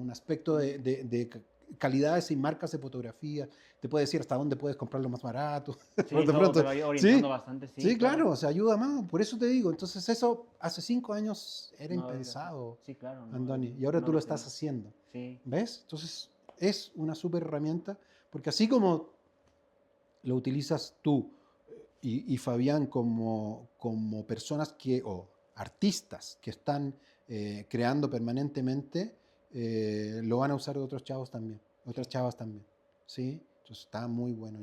S2: aspecto de calidades y marcas de fotografía. Te puede decir hasta dónde puedes comprarlo más barato.
S1: Sí,
S2: De
S1: todo te
S2: pronto,
S1: va orientando
S2: sí,
S1: bastante, sí,
S2: sí,
S1: claro.
S2: claro, o sea, ayuda más. Por eso te digo. Entonces eso hace 5 años era
S1: No había sido.
S2: impensado,
S1: Sí, claro.
S2: Andoni, y ahora
S1: No
S2: tú lo
S1: lo
S2: estás
S1: tenía.
S2: haciendo.
S1: Sí,
S2: ¿Ves? Entonces es una súper herramienta porque así como lo utilizas tú y Fabián como personas o artistas que están creando permanentemente, lo van a usar otros chavos también, otras
S1: sí.
S2: chavas también. ¿Sí? Entonces está muy bueno.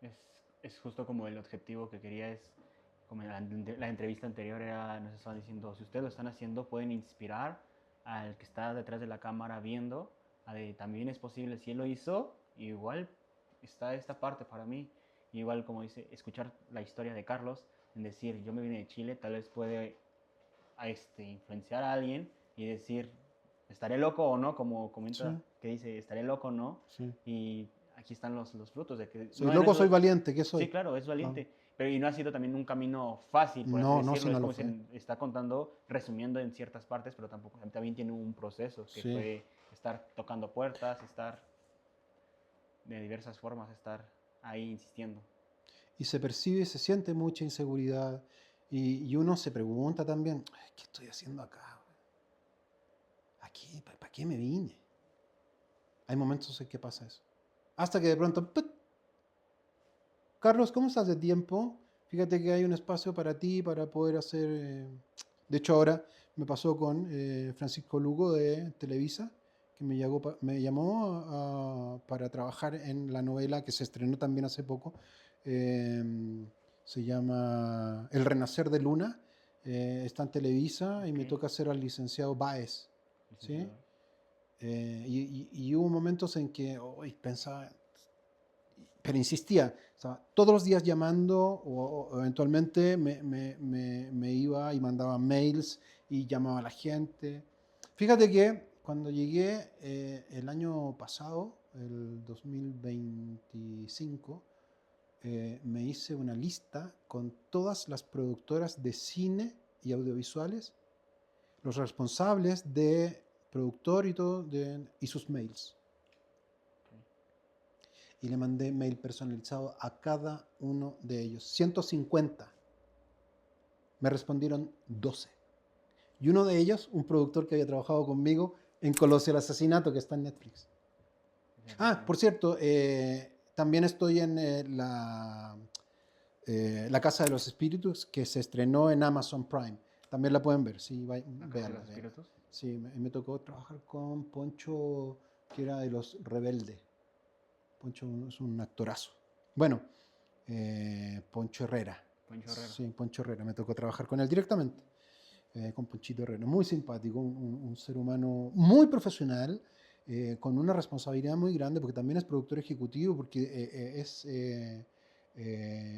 S1: Es, es justo como el objetivo que quería es, como en la entrevista anterior era, nos estaban diciendo, si ustedes lo están haciendo, pueden inspirar al que está detrás de la cámara viendo, a de también es posible, si él lo hizo, igual está esta parte para mí. Igual como dice, escuchar la historia de Carlos, en decir, yo me vine de Chile, tal vez puede influenciar a alguien y decir, estaré loco o no, como comenta,
S2: Sí,
S1: que dice, estaré loco o no,
S2: sí.
S1: y aquí están los frutos de que
S2: Soy
S1: no,
S2: loco, soy
S1: eso,
S2: valiente, ¿qué
S1: sí,
S2: soy?
S1: claro, es
S2: No,
S1: valiente, pero y no ha sido también un camino fácil, por así
S2: no, no, si
S1: decirlo, es
S2: no lo
S1: como
S2: fue.
S1: se está contando, resumiendo en ciertas partes, pero tampoco, también tiene un proceso que
S2: Sí.
S1: fue estar tocando puertas, estar de diversas formas, estar ahí insistiendo.
S2: Y se percibe, se siente mucha inseguridad. Y uno se pregunta también, ¿qué estoy haciendo acá? Aquí, ¿para qué me vine? Hay momentos en que pasa eso. Hasta que de pronto, ¡put! Carlos, ¿cómo estás de tiempo? Fíjate que hay un espacio para ti para poder hacer... De hecho, ahora me pasó con Francisco Lugo de Televisa, que me llamó para trabajar en la novela que se estrenó también hace poco. Se llama El Renacer de Luna. Está en Televisa y me
S1: Ok,
S2: toca hacer al licenciado Baez. ¿Sí?
S1: licenciado.
S2: Y hubo momentos en que pensaba, pero insistía, o sea, todos los días llamando o eventualmente me iba y mandaba mails y llamaba a la gente. Fíjate que cuando llegué el año pasado, el 2025, me hice una lista con todas las productoras de cine y audiovisuales, los responsables de productor y todo, y sus mails.
S1: Okay.
S2: Y le mandé mail personalizado a cada uno de ellos. 150. Me respondieron 12. Y uno de ellos, un productor que había trabajado conmigo en Colosio el Asesinato, que está en Netflix. Ah, por cierto, también estoy en La Casa de los Espíritus, que se estrenó en Amazon Prime. También la pueden ver, sí,
S1: ¿La Casa de
S2: véanla.
S1: los Espíritus?
S2: Sí, me tocó trabajar con Poncho, que era de Los Rebeldes. Poncho es un actorazo. Bueno, Poncho Herrera.
S1: Poncho Herrera.
S2: Sí, Poncho Herrera. Me tocó trabajar con él directamente, con Ponchito Herrera. Muy simpático, un ser humano muy profesional, con una responsabilidad muy grande, porque también es productor ejecutivo, porque es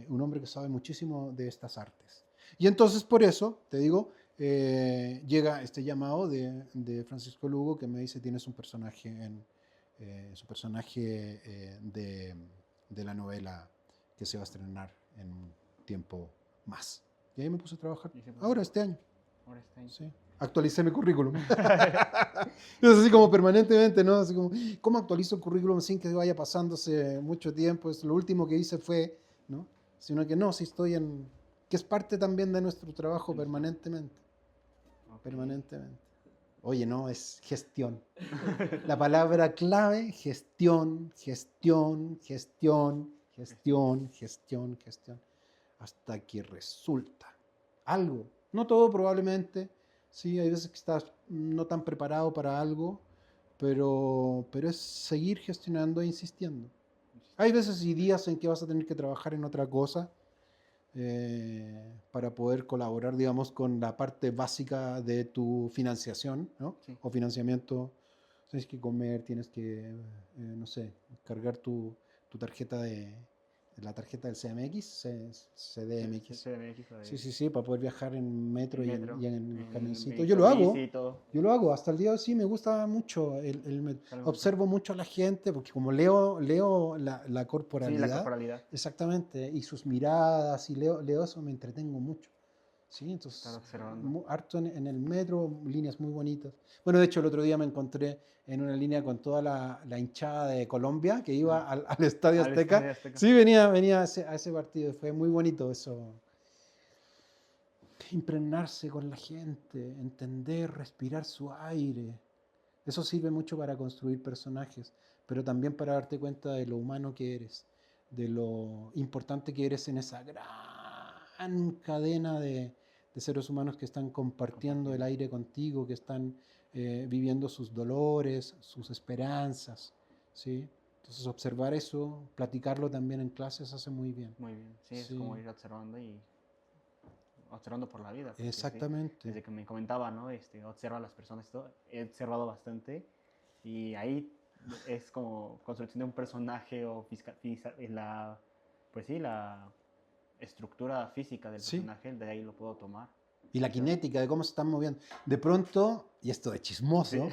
S2: un hombre que sabe muchísimo de estas artes. Y entonces, por eso, te digo, llega este llamado de Francisco Lugo, que me dice, tienes un personaje de la novela que se va a estrenar en un tiempo más. Y ahí me puse a trabajar. Ahora, este año.
S1: Ahora está ahí.
S2: Sí. Actualicé mi currículum. Es así como permanentemente, ¿no? Así como, ¿cómo actualizo el currículum sin que vaya pasándose mucho tiempo? Lo último que hice fue, ¿no? Sino que no, si estoy que es parte también de nuestro trabajo permanentemente.
S1: Ok.
S2: Permanentemente. Oye, no, es gestión. La palabra clave, gestión, gestión, gestión, gestión, gestión, gestión. Hasta que resulta algo. No todo probablemente. Sí, hay veces que estás no tan preparado para algo, pero es seguir gestionando e insistiendo. Hay veces y días en que vas a tener que trabajar en otra cosa para poder colaborar, digamos, con la parte básica de tu financiación, ¿no?
S1: Sí.
S2: O financiamiento. Tienes que comer, tienes que, no sé, cargar tu tarjeta la tarjeta del CMX, CDMX.
S1: CDMX,
S2: Sí, para poder viajar en metro, y en
S1: en
S2: camioncito.
S1: bici,
S2: Yo lo hago.
S1: bici y todo.
S2: Yo lo hago, hasta el día de hoy sí me gusta mucho el metro. Observo mucho a la gente, porque como leo la
S1: Sí, la
S2: corporalidad,
S1: corporalidad.
S2: exactamente, y sus miradas, y leo eso, me entretengo mucho. Sí,
S1: Estar
S2: entonces,
S1: observando.
S2: harto en el metro, líneas muy bonitas. Bueno, de hecho, el otro día me encontré en una línea con toda la hinchada de Colombia que iba al Estadio
S1: Al
S2: Azteca.
S1: Estadio Azteca.
S2: Sí, venía a ese partido, fue muy bonito eso. Impregnarse con la gente, entender, respirar su aire. Eso sirve mucho para construir personajes, pero también para darte cuenta de lo humano que eres, de lo importante que eres en esa gran cadena de seres humanos que están compartiendo el aire contigo, que están viviendo sus dolores, sus esperanzas, ¿sí? Entonces observar eso, platicarlo también en clases hace muy bien.
S1: Muy bien. Sí, es
S2: Sí.
S1: como ir observando y observando por la vida.
S2: Exactamente.
S1: Sí, desde que me comentaba, ¿no? Observa a las personas y todo. He observado bastante y ahí es como construcción de un personaje o pues sí, la estructura física del
S2: Sí.
S1: personaje, de ahí lo puedo tomar.
S2: Y la cinética de cómo se están moviendo. De pronto, y esto de chismoso,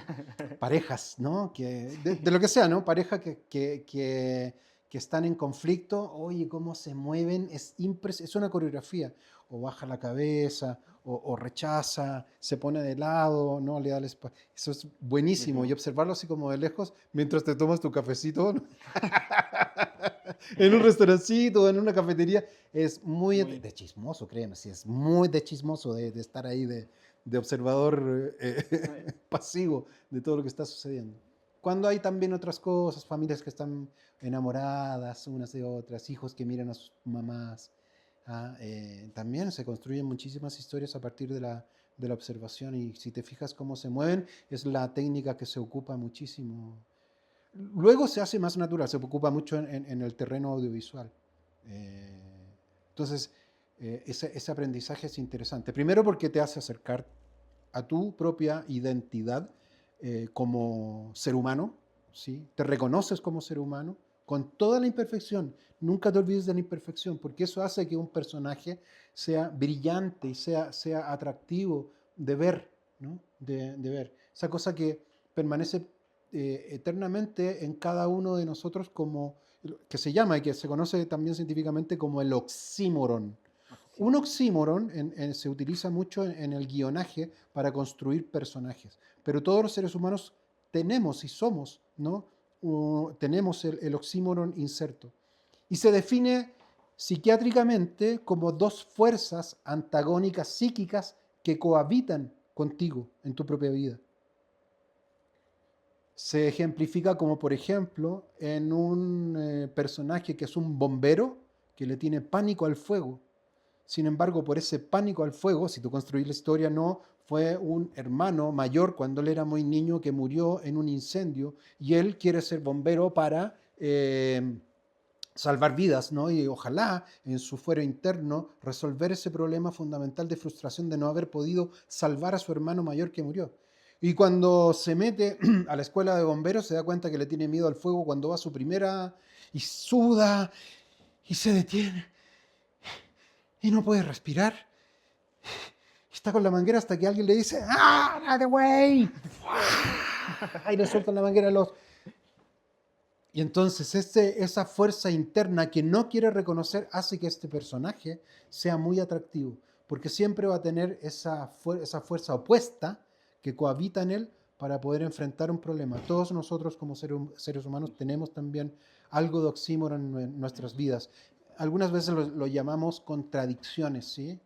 S2: parejas, ¿no? De lo que sea, ¿no? Pareja que están en conflicto, oye, cómo se mueven, es una coreografía. O baja la cabeza, o rechaza, se pone de lado, ¿no? Le da la espalda. Eso es buenísimo. Y observarlo así como de lejos, mientras te tomas tu cafecito, ¿no? En un restaurancito, en una cafetería, es muy de chismoso, créeme, sí, es muy de chismoso de estar ahí de observador pasivo de todo lo que está sucediendo. Cuando hay también otras cosas, familias que están enamoradas unas de otras, hijos que miran a sus mamás, también se construyen muchísimas historias a partir de la observación, y si te fijas cómo se mueven, es la técnica que se ocupa muchísimo. Luego se hace más natural, se ocupa mucho en el terreno audiovisual. Entonces, ese aprendizaje es interesante. Primero porque te hace acercar a tu propia identidad como ser humano, ¿sí? Te reconoces como ser humano con toda la imperfección. Nunca te olvides de la imperfección, porque eso hace que un personaje sea brillante y sea atractivo de ver, ¿no? De ver. Esa cosa que permanece eternamente en cada uno de nosotros, como que se llama y que se conoce también científicamente como el oxímoron. Un oxímoron se utiliza mucho en el guionaje para construir personajes, pero todos los seres humanos tenemos y somos, ¿no? Tenemos el oxímoron inserto. Y se define psiquiátricamente como dos fuerzas antagónicas psíquicas que cohabitan contigo en tu propia vida. Se ejemplifica como, por ejemplo, en un personaje que es un bombero que le tiene pánico al fuego. Sin embargo, por ese pánico al fuego, si tú construís la historia, no fue un hermano mayor cuando él era muy niño que murió en un incendio y él quiere ser bombero para salvar vidas, ¿no? Y ojalá en su fuero interno resolver ese problema fundamental de frustración de no haber podido salvar a su hermano mayor que murió. Y cuando se mete a la escuela de bomberos se da cuenta que le tiene miedo al fuego cuando va a su primera y suda y se detiene y no puede respirar. Está con la manguera hasta que alguien le dice, ¡ah, out of the way! Y le sueltan la manguera a los... Y entonces esa fuerza interna que no quiere reconocer hace que este personaje sea muy atractivo, porque siempre va a tener esa fuerza opuesta que cohabita en él para poder enfrentar un problema. Todos nosotros como seres humanos tenemos también algo de oxímoron en nuestras vidas. Algunas veces lo llamamos contradicciones, ¿sí?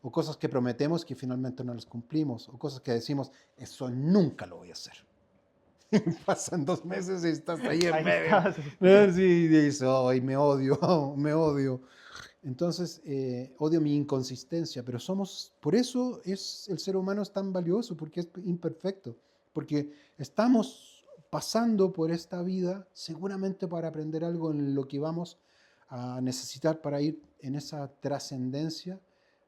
S2: O cosas que prometemos que finalmente no las cumplimos, o cosas que decimos, eso nunca lo voy a hacer. Pasan 2 meses y estás ahí en
S1: Ahí
S2: medio.
S1: estás.
S2: Sí, y dices, ay, me odio, me odio. Entonces, odio mi inconsistencia, pero por eso el ser humano es tan valioso, porque es imperfecto, porque estamos pasando por esta vida seguramente para aprender algo en lo que vamos a necesitar para ir en esa trascendencia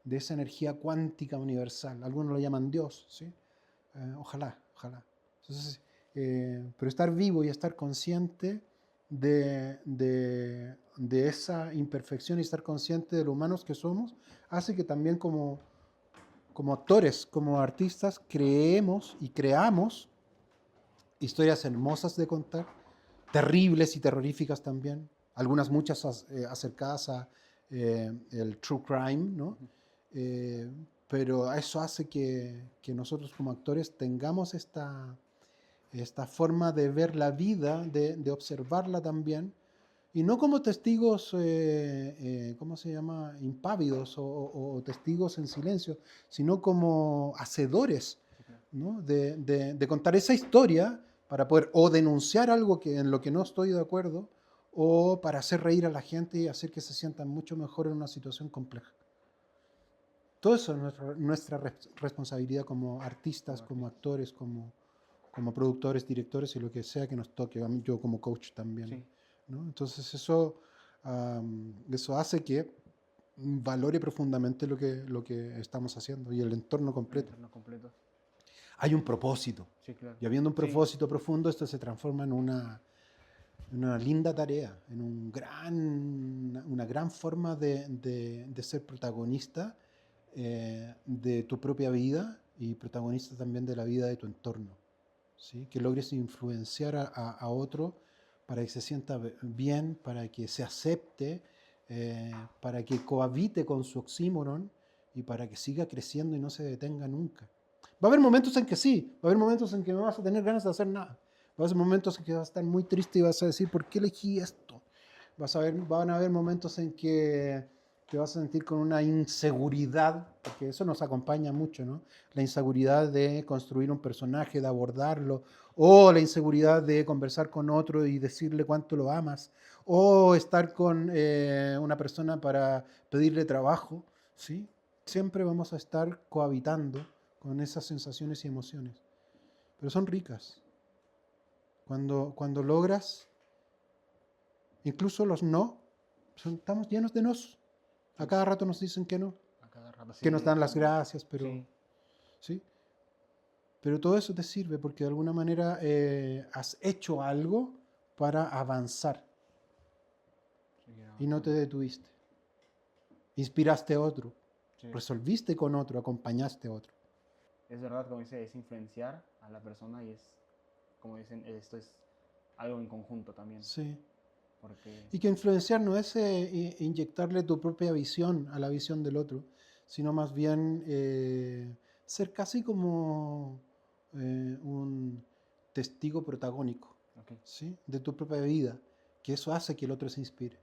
S2: de esa energía cuántica universal. Algunos lo llaman Dios, ¿sí? Ojalá, ojalá. Entonces, pero estar vivo y estar consciente de esa imperfección y estar consciente de lo humanos que somos, hace que también como actores, como artistas, creemos y creamos historias hermosas de contar, terribles y terroríficas también, algunas muchas acercadas a el true crime, ¿no? Eh, pero eso hace que nosotros como actores tengamos esta forma de ver la vida, de observarla también, y no como testigos, ¿cómo se llama?, impávidos o testigos en silencio, sino como hacedores,
S1: Sí, claro.
S2: ¿no? De contar esa historia para poder o denunciar algo en lo que no estoy de acuerdo, o para hacer reír a la gente y hacer que se sientan mucho mejor en una situación compleja. Todo eso es nuestra responsabilidad como artistas, como actores, como productores, directores y lo que sea que nos toque, yo como coach también.
S1: Sí.
S2: ¿No? Entonces eso hace que valore profundamente lo que estamos haciendo y el entorno
S1: El
S2: completo.
S1: entorno completo.
S2: Hay un propósito.
S1: Sí, claro.
S2: Y habiendo un
S1: Sí.
S2: propósito profundo, esto se transforma en una linda tarea, en una gran forma de ser protagonista de tu propia vida y protagonista también de la vida de tu entorno. ¿Sí? Que logres influenciar a otro para que se sienta bien, para que se acepte, para que cohabite con su oxímoron y para que siga creciendo y no se detenga nunca. Va a haber momentos en que sí, va a haber momentos en que no vas a tener ganas de hacer nada. Va a haber momentos en que vas a estar muy triste y vas a decir, ¿por qué elegí esto? Van a haber momentos en que te vas a sentir con una inseguridad, porque eso nos acompaña mucho, ¿no? La inseguridad de construir un personaje, de abordarlo, o la inseguridad de conversar con otro y decirle cuánto lo amas, o estar con una persona para pedirle trabajo, ¿sí? Siempre vamos a estar cohabitando con esas sensaciones y emociones, pero son ricas. Cuando logras, incluso los no, estamos llenos de nos. A cada rato nos dicen que no,
S1: A cada rato, sí,
S2: que nos
S1: de
S2: dan
S1: hecho.
S2: las gracias, pero
S1: Sí.
S2: ¿sí? Pero todo eso te sirve porque de alguna manera has hecho algo para avanzar
S1: Seguir
S2: y no te
S1: avanzando.
S2: detuviste. Inspiraste a otro,
S1: Sí.
S2: resolviste con otro, acompañaste a otro.
S1: Es verdad, como dice, es influenciar a la persona y es, como dicen, esto es algo en conjunto también.
S2: Sí.
S1: Porque,
S2: Y que influenciar no es inyectarle tu propia visión a la visión del otro, sino más bien ser casi como un testigo protagónico,
S1: ok,
S2: ¿sí? De tu propia vida, que eso hace que el otro se inspire.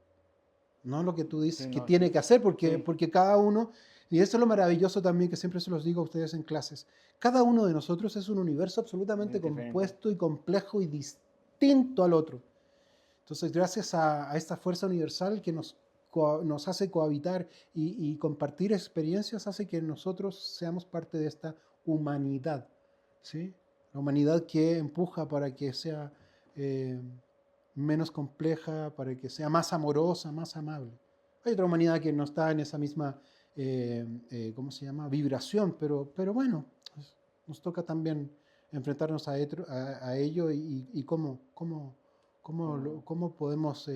S2: no lo que tú dices
S1: Sí,
S2: que
S1: no,
S2: tiene que hacer,
S1: sí,
S2: porque cada uno, y eso es lo maravilloso también que siempre se los digo a ustedes en clases, cada uno de nosotros es un universo absolutamente
S1: es diferente.
S2: compuesto y complejo y distinto al otro. Entonces, gracias a esta fuerza universal que nos hace cohabitar y compartir experiencias, hace que nosotros seamos parte de esta humanidad, ¿sí? La humanidad que empuja para que sea eh, menos compleja, para que sea más amorosa, más amable. Hay otra humanidad que no está en esa misma, ¿cómo se llama? Vibración, pero bueno, pues, nos toca también enfrentarnos a ello y
S1: Como,
S2: cómo podemos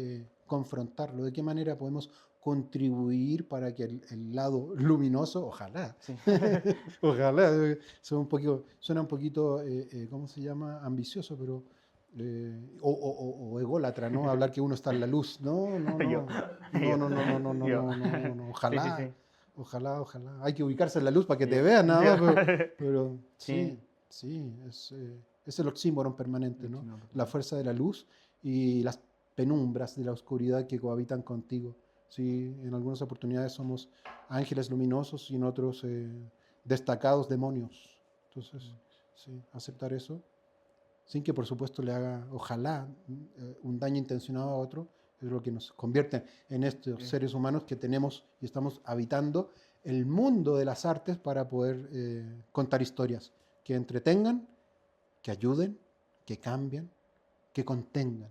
S2: confrontarlo, de qué manera podemos contribuir para que el lado luminoso, ojalá,
S1: sí.
S2: ojalá, suena un poquito, ¿cómo se llama? Ambicioso, pero o ególatra, ¿no? Hablar que uno está en la luz. No, no,
S1: Yo,
S2: no. No,
S1: yo,
S2: no, no, no, no, no,
S1: yo.
S2: no, no, no, no.
S1: Sí, sí,
S2: Ojalá,
S1: sí.
S2: ojalá, ojalá. Hay que ubicarse en la luz para que te
S1: Yo,
S2: vean nada más,
S1: yo.
S2: pero
S1: Sí,
S2: sí, sí, es el oxímoron permanente, ¿no?
S1: no,
S2: La fuerza de la luz y las penumbras de la oscuridad que cohabitan contigo. Sí, en algunas oportunidades somos ángeles luminosos y en otros destacados demonios. Entonces, sí, aceptar eso sin que por supuesto le haga, ojalá, un daño intencionado a otro, es lo que nos convierte en estos
S1: sí.
S2: seres humanos que tenemos y estamos habitando el mundo de las artes para poder contar historias que entretengan, que ayuden, que cambien, que contengan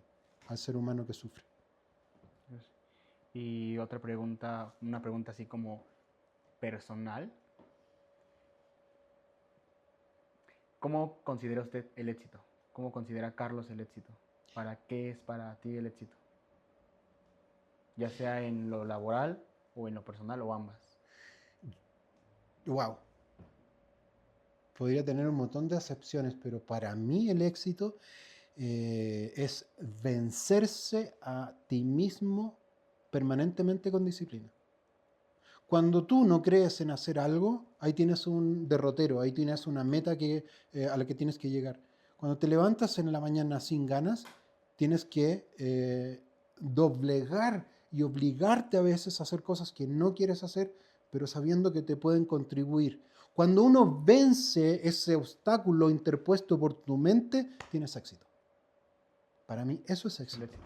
S2: al ser humano que sufre.
S1: Y otra pregunta, una pregunta así como personal. ¿Cómo considera usted el éxito? ¿Cómo considera Carlos el éxito? ¿Para qué es para ti el éxito? Ya sea en lo laboral o en lo personal o ambas.
S2: Wow, podría tener un montón de acepciones, pero para mí el éxito es vencerse a ti mismo permanentemente con disciplina. Cuando tú no crees en hacer algo, ahí tienes un derrotero, ahí tienes una meta a la que tienes que llegar. Cuando te levantas en la mañana sin ganas, tienes que doblegar y obligarte a veces a hacer cosas que no quieres hacer, pero sabiendo que te pueden contribuir. Cuando uno vence ese obstáculo interpuesto por tu mente, tienes éxito. Para mí eso es
S1: Es el
S2: éxito.
S1: éxito.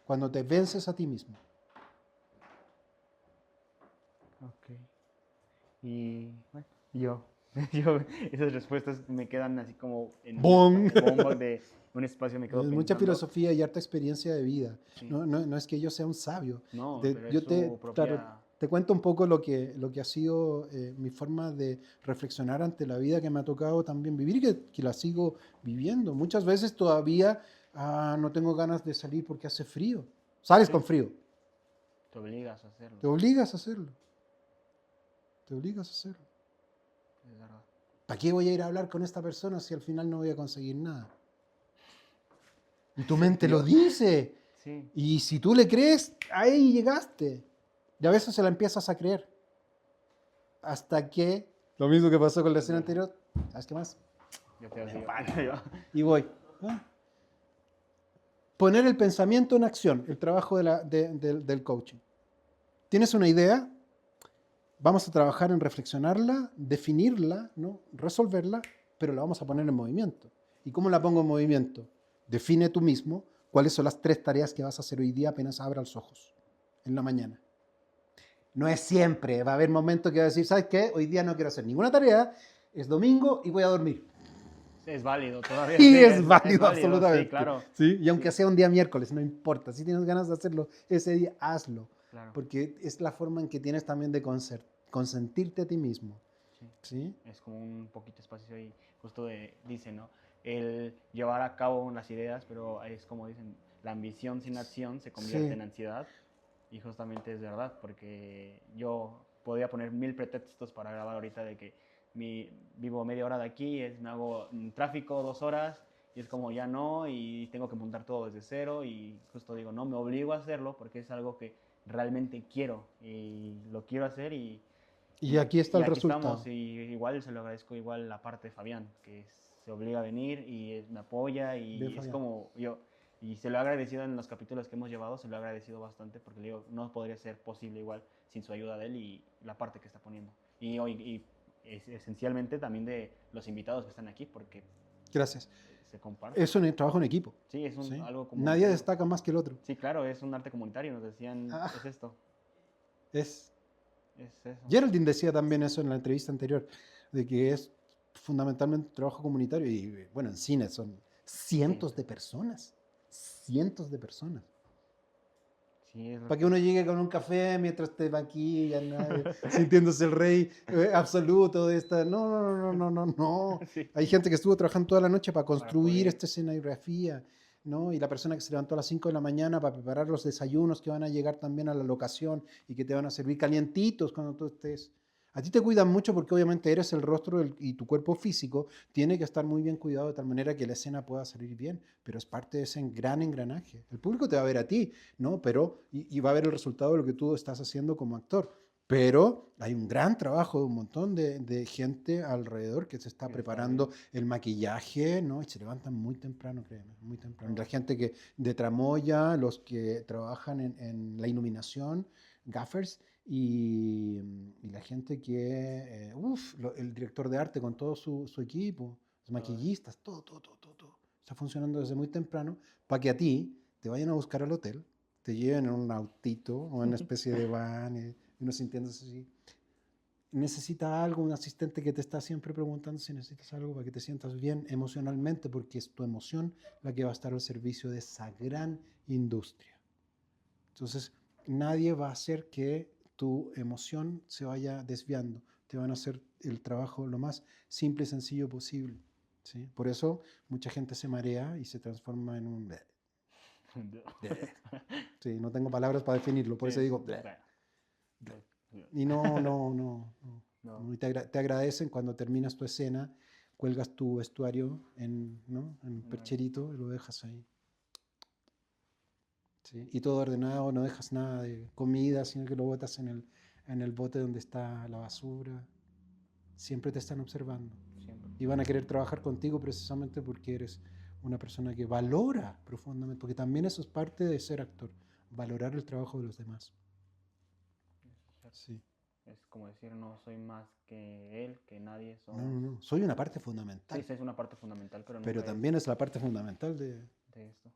S2: Cuando te vences a ti mismo.
S1: Ok. Y bueno, yo, yo, esas respuestas me quedan así como en un
S2: ¡Bong!
S1: bombo de un espacio, me
S2: Es
S1: quedo
S2: mucha
S1: pensando.
S2: filosofía y harta experiencia de vida.
S1: Sí,
S2: No es que yo sea un sabio.
S1: no, pero es
S2: Yo
S1: su
S2: claro,
S1: propia.
S2: te cuento un poco lo que ha sido mi forma de reflexionar ante la vida que me ha tocado también vivir y que la sigo viviendo. Muchas veces todavía no tengo ganas de salir porque hace frío. Sales
S1: Sí,
S2: con frío.
S1: te obligas a hacerlo,
S2: Te obligas a hacerlo. Te obligas a hacerlo.
S1: es verdad.
S2: ¿Para qué voy a ir a hablar con esta persona si al final no voy a conseguir nada? Y tu
S1: Sí,
S2: mente lo
S1: yo,
S2: dice.
S1: sí,
S2: Y si tú le crees, ahí llegaste. Y a veces se la empiezas a creer. Hasta que, lo mismo que pasó con la escena
S1: ya,
S2: anterior, ¿sabes qué más?
S1: yo te
S2: Me
S1: digo.
S2: empala. Y voy. ¿Ah? Poner el pensamiento en acción, el trabajo del coaching. ¿Tienes una idea? Vamos a trabajar en reflexionarla, definirla, ¿no? Resolverla, pero la vamos a poner en movimiento. ¿Y cómo la pongo en movimiento? Define tú mismo cuáles son las 3 tareas que vas a hacer hoy día apenas abras los ojos, en la mañana. No es siempre, va a haber momentos que vas a decir, ¿sabes qué? Hoy día no quiero hacer ninguna tarea, es domingo y voy a dormir.
S1: Es válido todavía, sí,
S2: Y es
S1: es
S2: válido
S1: válido, sí,
S2: absolutamente.
S1: claro,
S2: ¿Sí? Y aunque
S1: sí,
S2: sea un día miércoles, no importa. Si tienes ganas de hacerlo ese día, hazlo.
S1: claro,
S2: Porque es la forma en que tienes también de consentirte a ti mismo.
S1: sí.
S2: ¿Sí?
S1: Es como un poquito espacio ahí, justo dice, ¿no? El llevar a cabo las ideas, pero es como dicen, la ambición sin acción se convierte
S2: Sí.
S1: en ansiedad. Y justamente es verdad, porque yo podría poner 1000 pretextos para grabar ahorita de que vivo media hora de aquí, me hago tráfico 2 horas y es como ya no y tengo que montar todo desde cero y justo digo, no, me obligo a hacerlo porque es algo que realmente quiero y lo quiero hacer
S2: Y aquí está
S1: y
S2: el
S1: aquí estamos
S2: resultado.
S1: y igual se lo agradezco igual la parte de Fabián, que se obliga a venir y me apoya
S2: Bien,
S1: y es
S2: Fabián.
S1: como yo Y se lo he agradecido en los capítulos que hemos llevado, se lo he agradecido bastante porque le digo, no podría ser posible igual sin su ayuda de él y la parte que está poniendo. Y esencialmente también de los invitados que están aquí porque
S2: Gracias.
S1: se comparte.
S2: Es un trabajo en equipo.
S1: Sí, es
S2: ¿Sí?
S1: algo
S2: Nadie
S1: comunitario.
S2: destaca más que el otro.
S1: Sí, claro, es un arte comunitario, nos decían,
S2: Ah,
S1: es esto,
S2: es.
S1: es eso.
S2: Geraldine decía también eso en la entrevista anterior, de que es fundamentalmente un trabajo comunitario y bueno, en cine son cientos
S1: Sí,
S2: de personas, cientos de personas.
S1: sí, es lo
S2: Para que
S1: que...
S2: uno llegue con un café mientras te maquillan, sintiéndose el rey absoluto de esta. No, no, no, no, no, no.
S1: Sí,
S2: Hay gente que estuvo trabajando toda la noche para
S1: para
S2: construir
S1: poder...
S2: esta escenografía, ¿no? Y la persona que se levantó a las 5 de la mañana para preparar los desayunos que van a llegar también a la locación y que te van a servir calientitos cuando tú estés. A ti te cuidan mucho porque obviamente eres el rostro y tu cuerpo físico tiene que estar muy bien cuidado de tal manera que la escena pueda salir bien, pero es parte de ese gran engranaje. El público te va a ver a ti, ¿no? Pero, y va a ver el resultado de lo que tú estás haciendo como actor. Pero hay un gran trabajo de un montón de gente alrededor que se está
S1: que está
S2: preparando
S1: bien.
S2: el maquillaje, ¿no? Y se levantan muy temprano, créeme, muy temprano. La
S1: Oh,
S2: gente que de tramoya, los que trabajan en la iluminación, gaffers, y la gente que, el director de arte con todo su equipo, los
S1: todo eso.
S2: maquillistas, todo, todo, todo, todo, todo. Está funcionando desde muy temprano para que a ti te vayan a buscar al hotel, te lleven en un autito o en una especie de van y uno sintiéndose así. Necesita algo, un asistente que te está siempre preguntando si necesitas algo para que te sientas bien emocionalmente, porque es tu emoción la que va a estar al servicio de esa gran industria. Entonces, nadie va a hacer que tu emoción se vaya desviando. Te van a hacer el trabajo lo más simple y sencillo posible. ¿Sí? Por eso mucha gente se marea y se transforma en un... Sí, no tengo palabras para definirlo, por
S1: Sí,
S2: eso digo...
S1: bueno,
S2: Y no, no, no, no.
S1: no,
S2: No. Y te agradecen cuando terminas tu escena, cuelgas tu vestuario ¿no? en un
S1: no,
S2: percherito y lo dejas ahí. ¿Sí? Y todo ordenado, no dejas nada de comida, sino que lo botas en el bote donde está la basura. Siempre te están observando.
S1: siempre.
S2: Y van a querer trabajar contigo precisamente porque eres una persona que valora profundamente, porque también eso es parte de ser actor, valorar el trabajo de los demás.
S1: Eso es cierto.
S2: Sí.
S1: Es como decir, no soy más que él, que nadie
S2: No, no,
S1: somos.
S2: no. Soy una parte
S1: Sí,
S2: fundamental,
S1: sí, es una parte fundamental, pero
S2: pero
S1: nunca es
S2: también es la parte fundamental
S1: de esto.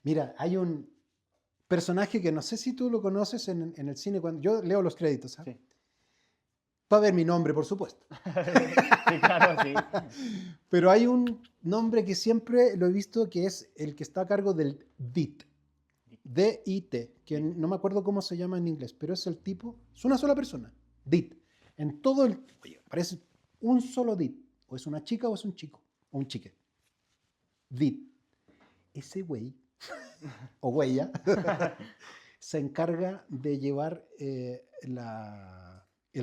S2: Mira, hay un personaje que no sé si tú lo conoces en el cine, cuando yo leo los créditos, ¿ah?
S1: Sí.
S2: Va a ver mi nombre, por supuesto.
S1: Sí, claro, sí.
S2: Pero hay un nombre que siempre lo he visto que es el que está a cargo del DIT. D-I-T, que
S1: Dick.
S2: no me acuerdo cómo se llama en inglés, pero es el tipo, es una sola persona, DIT. En todo el, oye, aparece un solo DIT, o es una chica o es un chico, o un chique. DIT. Ese güey, o güey, se encarga de llevar el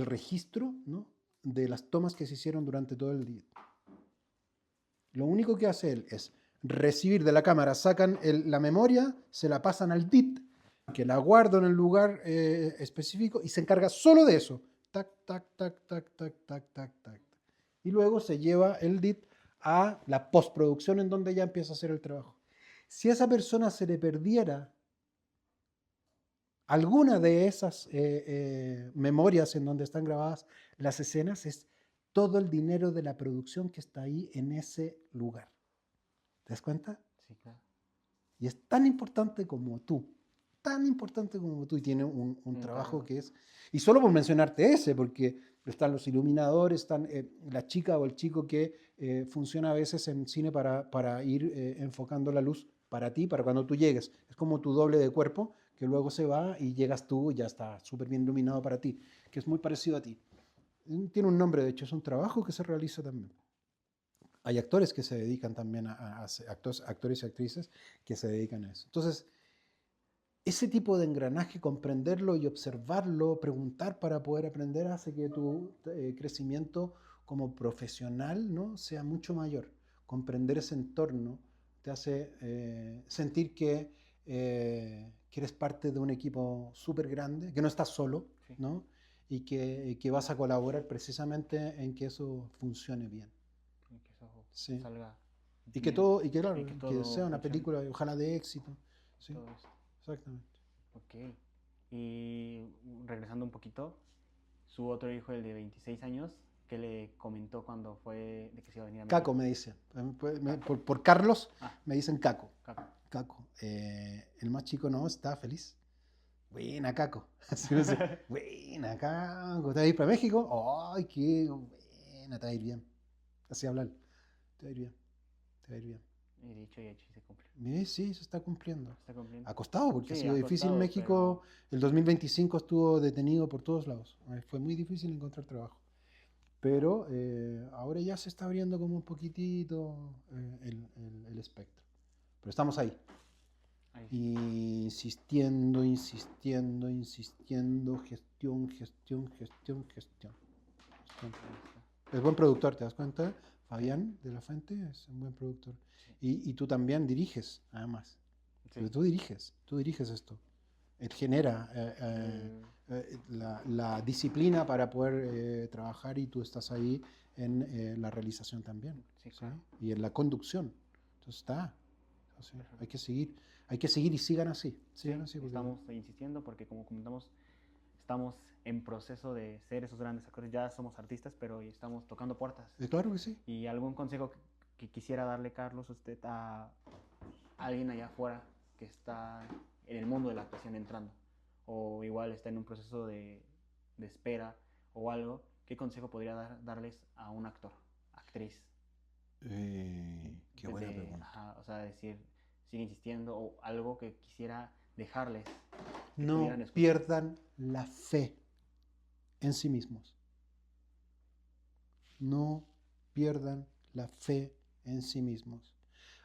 S2: registro, ¿no? De las tomas que se hicieron durante todo el día. Lo único que hace él es recibir de la cámara, sacan la memoria, se la pasan al DIT, que la guarda en el lugar específico y se encarga solo de eso. Tac, tac, tac, tac, tac, tac, tac, tac. Y luego se lleva el DIT a la postproducción en donde ya empieza a hacer el trabajo. Si a esa persona se le perdiera alguna de esas memorias en donde están grabadas las escenas, es todo el dinero de la producción que está ahí en ese lugar. ¿Te das cuenta?
S1: Sí, claro.
S2: Y es tan importante como tú, tan importante como tú, y tiene un trabajo
S1: Cargo.
S2: que es... Y solo por mencionarte ese, porque están los iluminadores, están la chica o el chico que funciona a veces en cine para ir enfocando la luz para ti, para cuando tú llegues. Es como tu doble de cuerpo, que luego se va y llegas tú y ya está súper bien iluminado para ti, que es muy parecido a ti. Tiene un nombre, de hecho, es un trabajo que se realiza también. Hay actores que se dedican también actores y actrices que se dedican a eso. Entonces, ese tipo de engranaje, comprenderlo y observarlo, preguntar para poder aprender, hace que tu crecimiento como profesional, ¿no? sea mucho mayor. Comprender ese entorno te hace sentir que eres parte de un equipo súper grande, que no estás solo,
S1: Sí.
S2: ¿no? Y que vas a colaborar precisamente en que eso funcione bien.
S1: Y que eso
S2: Sí.
S1: salga
S2: Y que todo, y que claro,
S1: y que
S2: que
S1: todo
S2: sea una
S1: funcione,
S2: película, ojalá de éxito. Sí,
S1: todo eso.
S2: exactamente.
S1: Ok. Y regresando un poquito, su otro hijo, el de 26 años, ¿qué le comentó cuando fue de que se iba a venir a
S2: Caco
S1: México?
S2: me dicen.
S1: Caco.
S2: Por Carlos
S1: Ah,
S2: me dicen Caco.
S1: Caco.
S2: Caco. El más chico no, está feliz. Buena, Caco. Así me dice, buena, Caco. ¿Te vas a ir para México? ¡Ay, qué buena! Te va a ir bien. Así hablan. Te va a ir bien. Te va a ir bien.
S1: Y dicho y hecho, y se cumple.
S2: Sí, se está cumpliendo.
S1: ¿Está cumpliendo?
S2: Ha costado porque ha
S1: Sí,
S2: sido
S1: ha
S2: difícil.
S1: costado,
S2: México,
S1: pero
S2: el 2025 estuvo detenido por todos lados. Fue muy difícil encontrar trabajo. Pero ahora ya se está abriendo como un poquitito el espectro. Pero estamos ahí.
S1: ahí sí.
S2: Insistiendo, insistiendo, insistiendo. Gestión, gestión, gestión, gestión.
S1: Ahí está.
S2: Es buen productor, ¿te das cuenta? Fabián de la Fuente es un buen productor.
S1: Sí.
S2: Y tú también diriges, además.
S1: Sí.
S2: Tú diriges esto. Él genera la disciplina para poder trabajar y tú estás ahí en la realización también.
S1: Sí,
S2: ¿Sí?
S1: claro.
S2: Y en la conducción. Entonces está. Entonces,
S1: Perfecto.
S2: hay que seguir y sigan así.
S1: Sí,
S2: Sigan así porque,
S1: estamos insistiendo porque como comentamos, estamos en proceso de ser esos grandes actores. Ya somos artistas, pero estamos tocando puertas.
S2: claro que sí.
S1: Y algún consejo que quisiera darle, Carlos, usted a alguien allá afuera que está en el mundo de la actuación entrando, o igual está en un proceso de espera o algo, ¿qué consejo podría darles a un actor, actriz?
S2: Qué buena pregunta.
S1: Ajá, o sea, decir, sigue insistiendo, o algo que quisiera dejarles, que
S2: No
S1: pudieran escuchar.
S2: pierdan la fe en sí mismos. No pierdan la fe en sí mismos.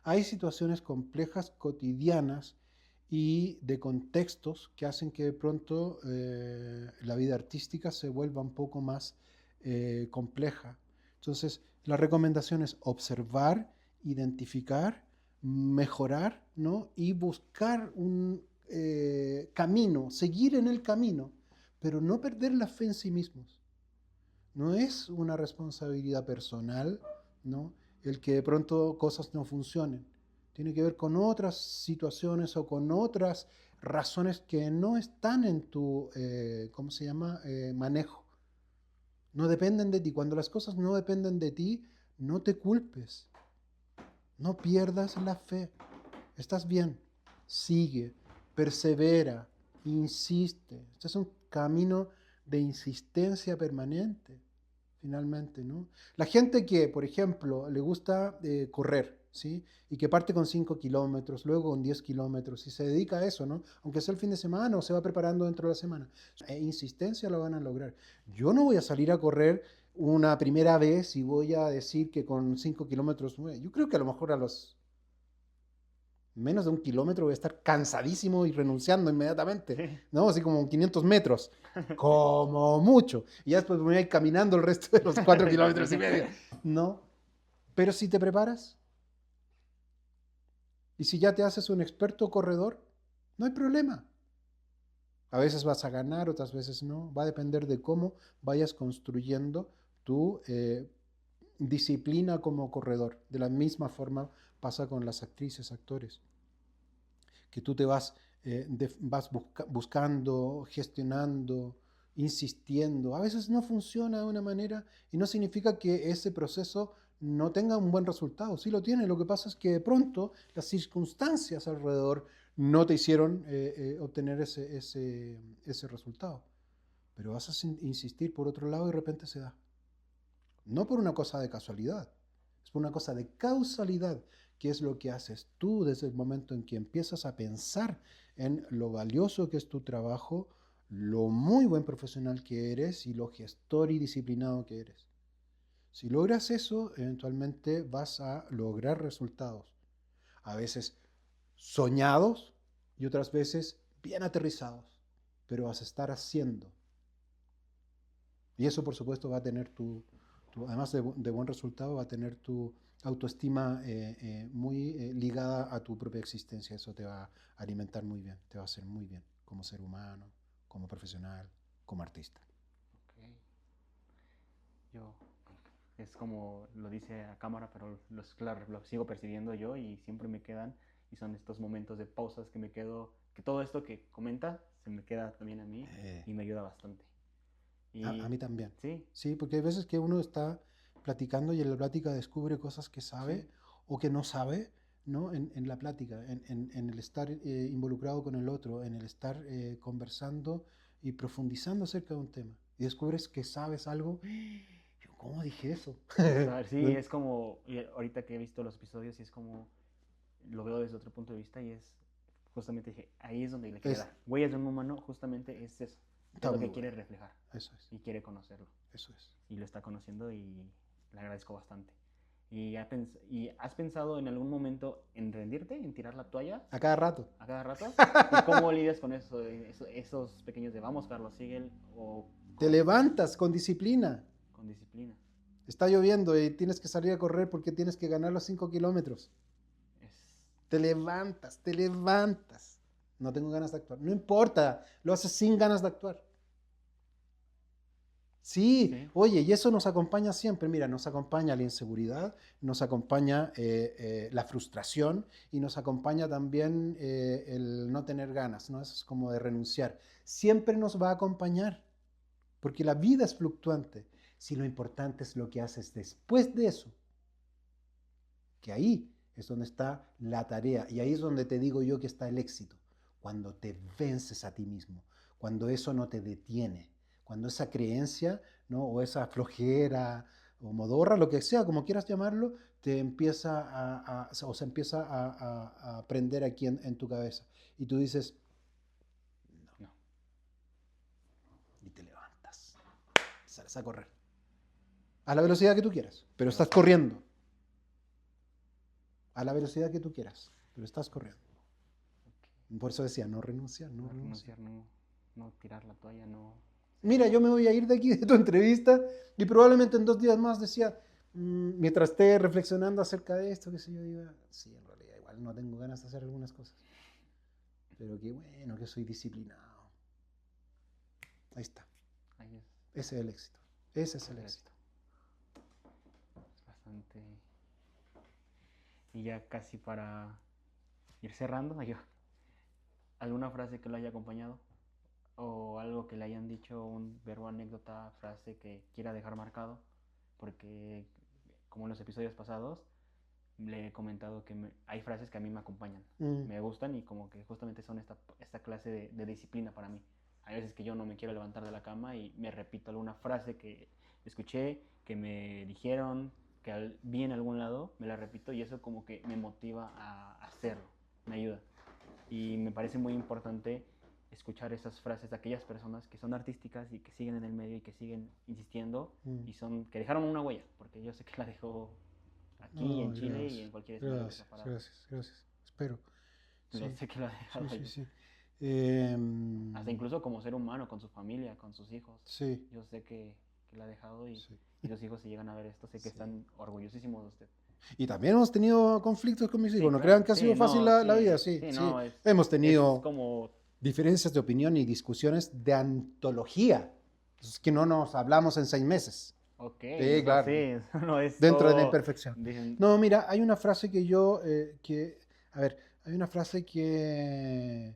S2: Hay situaciones complejas, cotidianas y de contextos que hacen que de pronto la vida artística se vuelva un poco más compleja. Entonces, la recomendación es observar, identificar, mejorar, ¿no? Y buscar un camino, seguir en el camino, pero no perder la fe en sí mismos. No es una responsabilidad personal, ¿no? El que de pronto cosas no funcionen. Tiene que ver con otras situaciones o con otras razones que no están en tu, ¿cómo se llama? Manejo. No dependen de ti. Cuando las cosas no dependen de ti, no te culpes. No pierdas la fe. Estás bien. Sigue, persevera, insiste. Este es un camino de insistencia permanente. Finalmente, ¿no? La gente que, por ejemplo, le gusta correr, ¿sí? Y que parte con 5 kilómetros, luego con 10 kilómetros, y se dedica a eso, ¿no? Aunque sea el fin de semana o se va preparando dentro de la semana. Insistencia lo van a lograr. Yo no voy a salir a correr una primera vez y voy a decir que con 5 kilómetros, yo creo que a lo mejor a los menos de un kilómetro voy a estar cansadísimo y renunciando inmediatamente,
S1: Sí.
S2: ¿no? Así como 500 metros, como mucho. Y ya después me voy a ir caminando el resto de los 4 kilómetros y medio. No, pero si te preparas y si ya te haces un experto corredor, no hay problema. A veces vas a ganar, otras veces no. Va a depender de cómo vayas construyendo tu disciplina como corredor. De la misma forma pasa con las actrices, actores. Que tú te vas, buscando, gestionando, insistiendo. A veces no funciona de una manera y no significa que ese proceso no tenga un buen resultado. Sí lo tiene, lo que pasa es que de pronto las circunstancias alrededor no te hicieron obtener ese resultado. Pero vas a insistir por otro lado y de repente se da. No por una cosa de casualidad, es por una cosa de causalidad, que es lo que haces tú desde el momento en que empiezas a pensar en lo valioso que es tu trabajo, lo muy buen profesional que eres y lo gestor y disciplinado que eres. Si logras eso, eventualmente vas a lograr resultados. A veces soñados y otras veces bien aterrizados, pero vas a estar haciendo. Y eso, por supuesto, va a tener además de buen resultado, va a tener tu autoestima muy ligada a tu propia existencia. Eso te va a alimentar muy bien, te va a hacer muy bien como ser humano, como profesional, como artista.
S1: Ok. Yo Es como lo dice a cámara, pero claro, lo sigo percibiendo yo y siempre me quedan. Y son estos momentos de pausas que me quedo, que todo esto que comenta se me queda también a mí
S2: Eh,
S1: y me ayuda bastante.
S2: a
S1: Y
S2: mí también.
S1: sí,
S2: Sí, porque hay veces que uno está platicando y en la plática descubre cosas que sabe
S1: sí,
S2: o que no sabe, ¿no? En la plática, en el estar involucrado con el otro, en el estar conversando y profundizando acerca de un tema. Y descubres que sabes algo. Yo, ¿cómo dije eso?
S1: sí,
S2: ¿No?
S1: es como, y ahorita que he visto los episodios, y es como, lo veo desde otro punto de vista y es, justamente dije, ahí es donde le quiere
S2: Es,
S1: dar. Huellas de un humano, justamente es eso, es
S2: está
S1: lo
S2: muy
S1: que
S2: bueno.
S1: quiere reflejar
S2: Eso es,
S1: y quiere conocerlo.
S2: eso es.
S1: Y lo está conociendo y le agradezco bastante. ¿Y has pensado en algún momento en rendirte, en tirar la toalla
S2: A cada rato.
S1: a cada rato? ¿Y cómo lidias con eso, esos pequeños de vamos, Carlos, sigue o
S2: Te levantas con disciplina.
S1: con disciplina?
S2: Está lloviendo y tienes que salir a correr porque tienes que ganar los 5 kilómetros.
S1: Es,
S2: Te levantas, te levantas. No tengo ganas de actuar. No importa, lo haces sin ganas de actuar. Sí,
S1: sí,
S2: oye, y eso nos acompaña siempre. Mira, nos acompaña la inseguridad, nos acompaña la frustración y nos acompaña también el no tener ganas, ¿no? Eso es como de renunciar. Siempre nos va a acompañar, porque la vida es fluctuante. Si lo importante es lo que haces después de eso, que ahí es donde está la tarea y ahí es donde te digo yo que está el éxito, cuando te vences a ti mismo, cuando eso no te detiene, cuando esa creencia, ¿no? O esa flojera o modorra, lo que sea, como quieras llamarlo, te empieza o se empieza a prender aquí en tu cabeza y tú dices, no,
S1: no.
S2: y te levantas, sales a correr, a la velocidad que tú quieras, pero estás
S1: Pero,
S2: corriendo, a la velocidad que tú quieras, pero estás corriendo. Por eso decía, no renunciar, no
S1: no
S2: renunciar.
S1: renunciar, no, no tirar la toalla, no
S2: Mira, yo me voy a ir de aquí de tu entrevista y probablemente en 2 días más decía, mientras esté reflexionando acerca de esto, que sé yo, diga, sí, en realidad igual no tengo ganas de hacer algunas cosas. Pero qué bueno que soy disciplinado. Ahí está.
S1: ahí
S2: Ese es el éxito. Ese es el
S1: el
S2: éxito.
S1: éxito. Es bastante. Y ya casi para ir cerrando, yo, ¿alguna frase que lo haya acompañado? ¿O algo que le hayan dicho, un verbo, anécdota, frase que quiera dejar marcado? Porque, como en los episodios pasados, le he comentado que hay frases que a mí me acompañan,
S2: Mm,
S1: me gustan y como que justamente son esta clase de disciplina para mí. Hay veces que yo no me quiero levantar de la cama y me repito alguna frase que escuché, que me dijeron, que vi en algún lado, me la repito y eso como que me motiva a hacerlo, me ayuda. Y me parece muy importante escuchar esas frases de aquellas personas que son artísticas y que siguen en el medio y que siguen insistiendo
S2: mm.
S1: y que dejaron una huella, porque yo sé que la dejó aquí,
S2: Oh,
S1: en Chile y
S2: gracias.
S1: en cualquier escenario que se ha
S2: Gracias,
S1: parado.
S2: gracias, gracias. Espero.
S1: Lo
S2: Sí,
S1: sé que lo ha
S2: sí,
S1: dejado
S2: sí,
S1: ahí.
S2: sí.
S1: Hasta incluso como ser humano, con su familia, con sus hijos.
S2: Sí,
S1: Yo sé que lo ha dejado
S2: sí,
S1: y sus hijos si llegan a ver esto, sé que
S2: sí.
S1: están orgullosísimos de usted.
S2: Y también hemos tenido conflictos con mis
S1: Sí,
S2: hijos. No crean
S1: claro.
S2: que ha sido
S1: Sí,
S2: fácil
S1: no,
S2: la vida.
S1: sí,
S2: Sí,
S1: sí,
S2: sí.
S1: no,
S2: Hemos
S1: es
S2: tenido
S1: como,
S2: diferencias de opinión y discusiones de antología. Es que no nos hablamos en 6 meses.
S1: ok,
S2: Sí,
S1: eso sí,
S2: claro.
S1: eso no es
S2: Dentro de la
S1: todo,
S2: imperfección.
S1: dicen,
S2: No, mira, hay una frase que yo, a ver, hay una frase que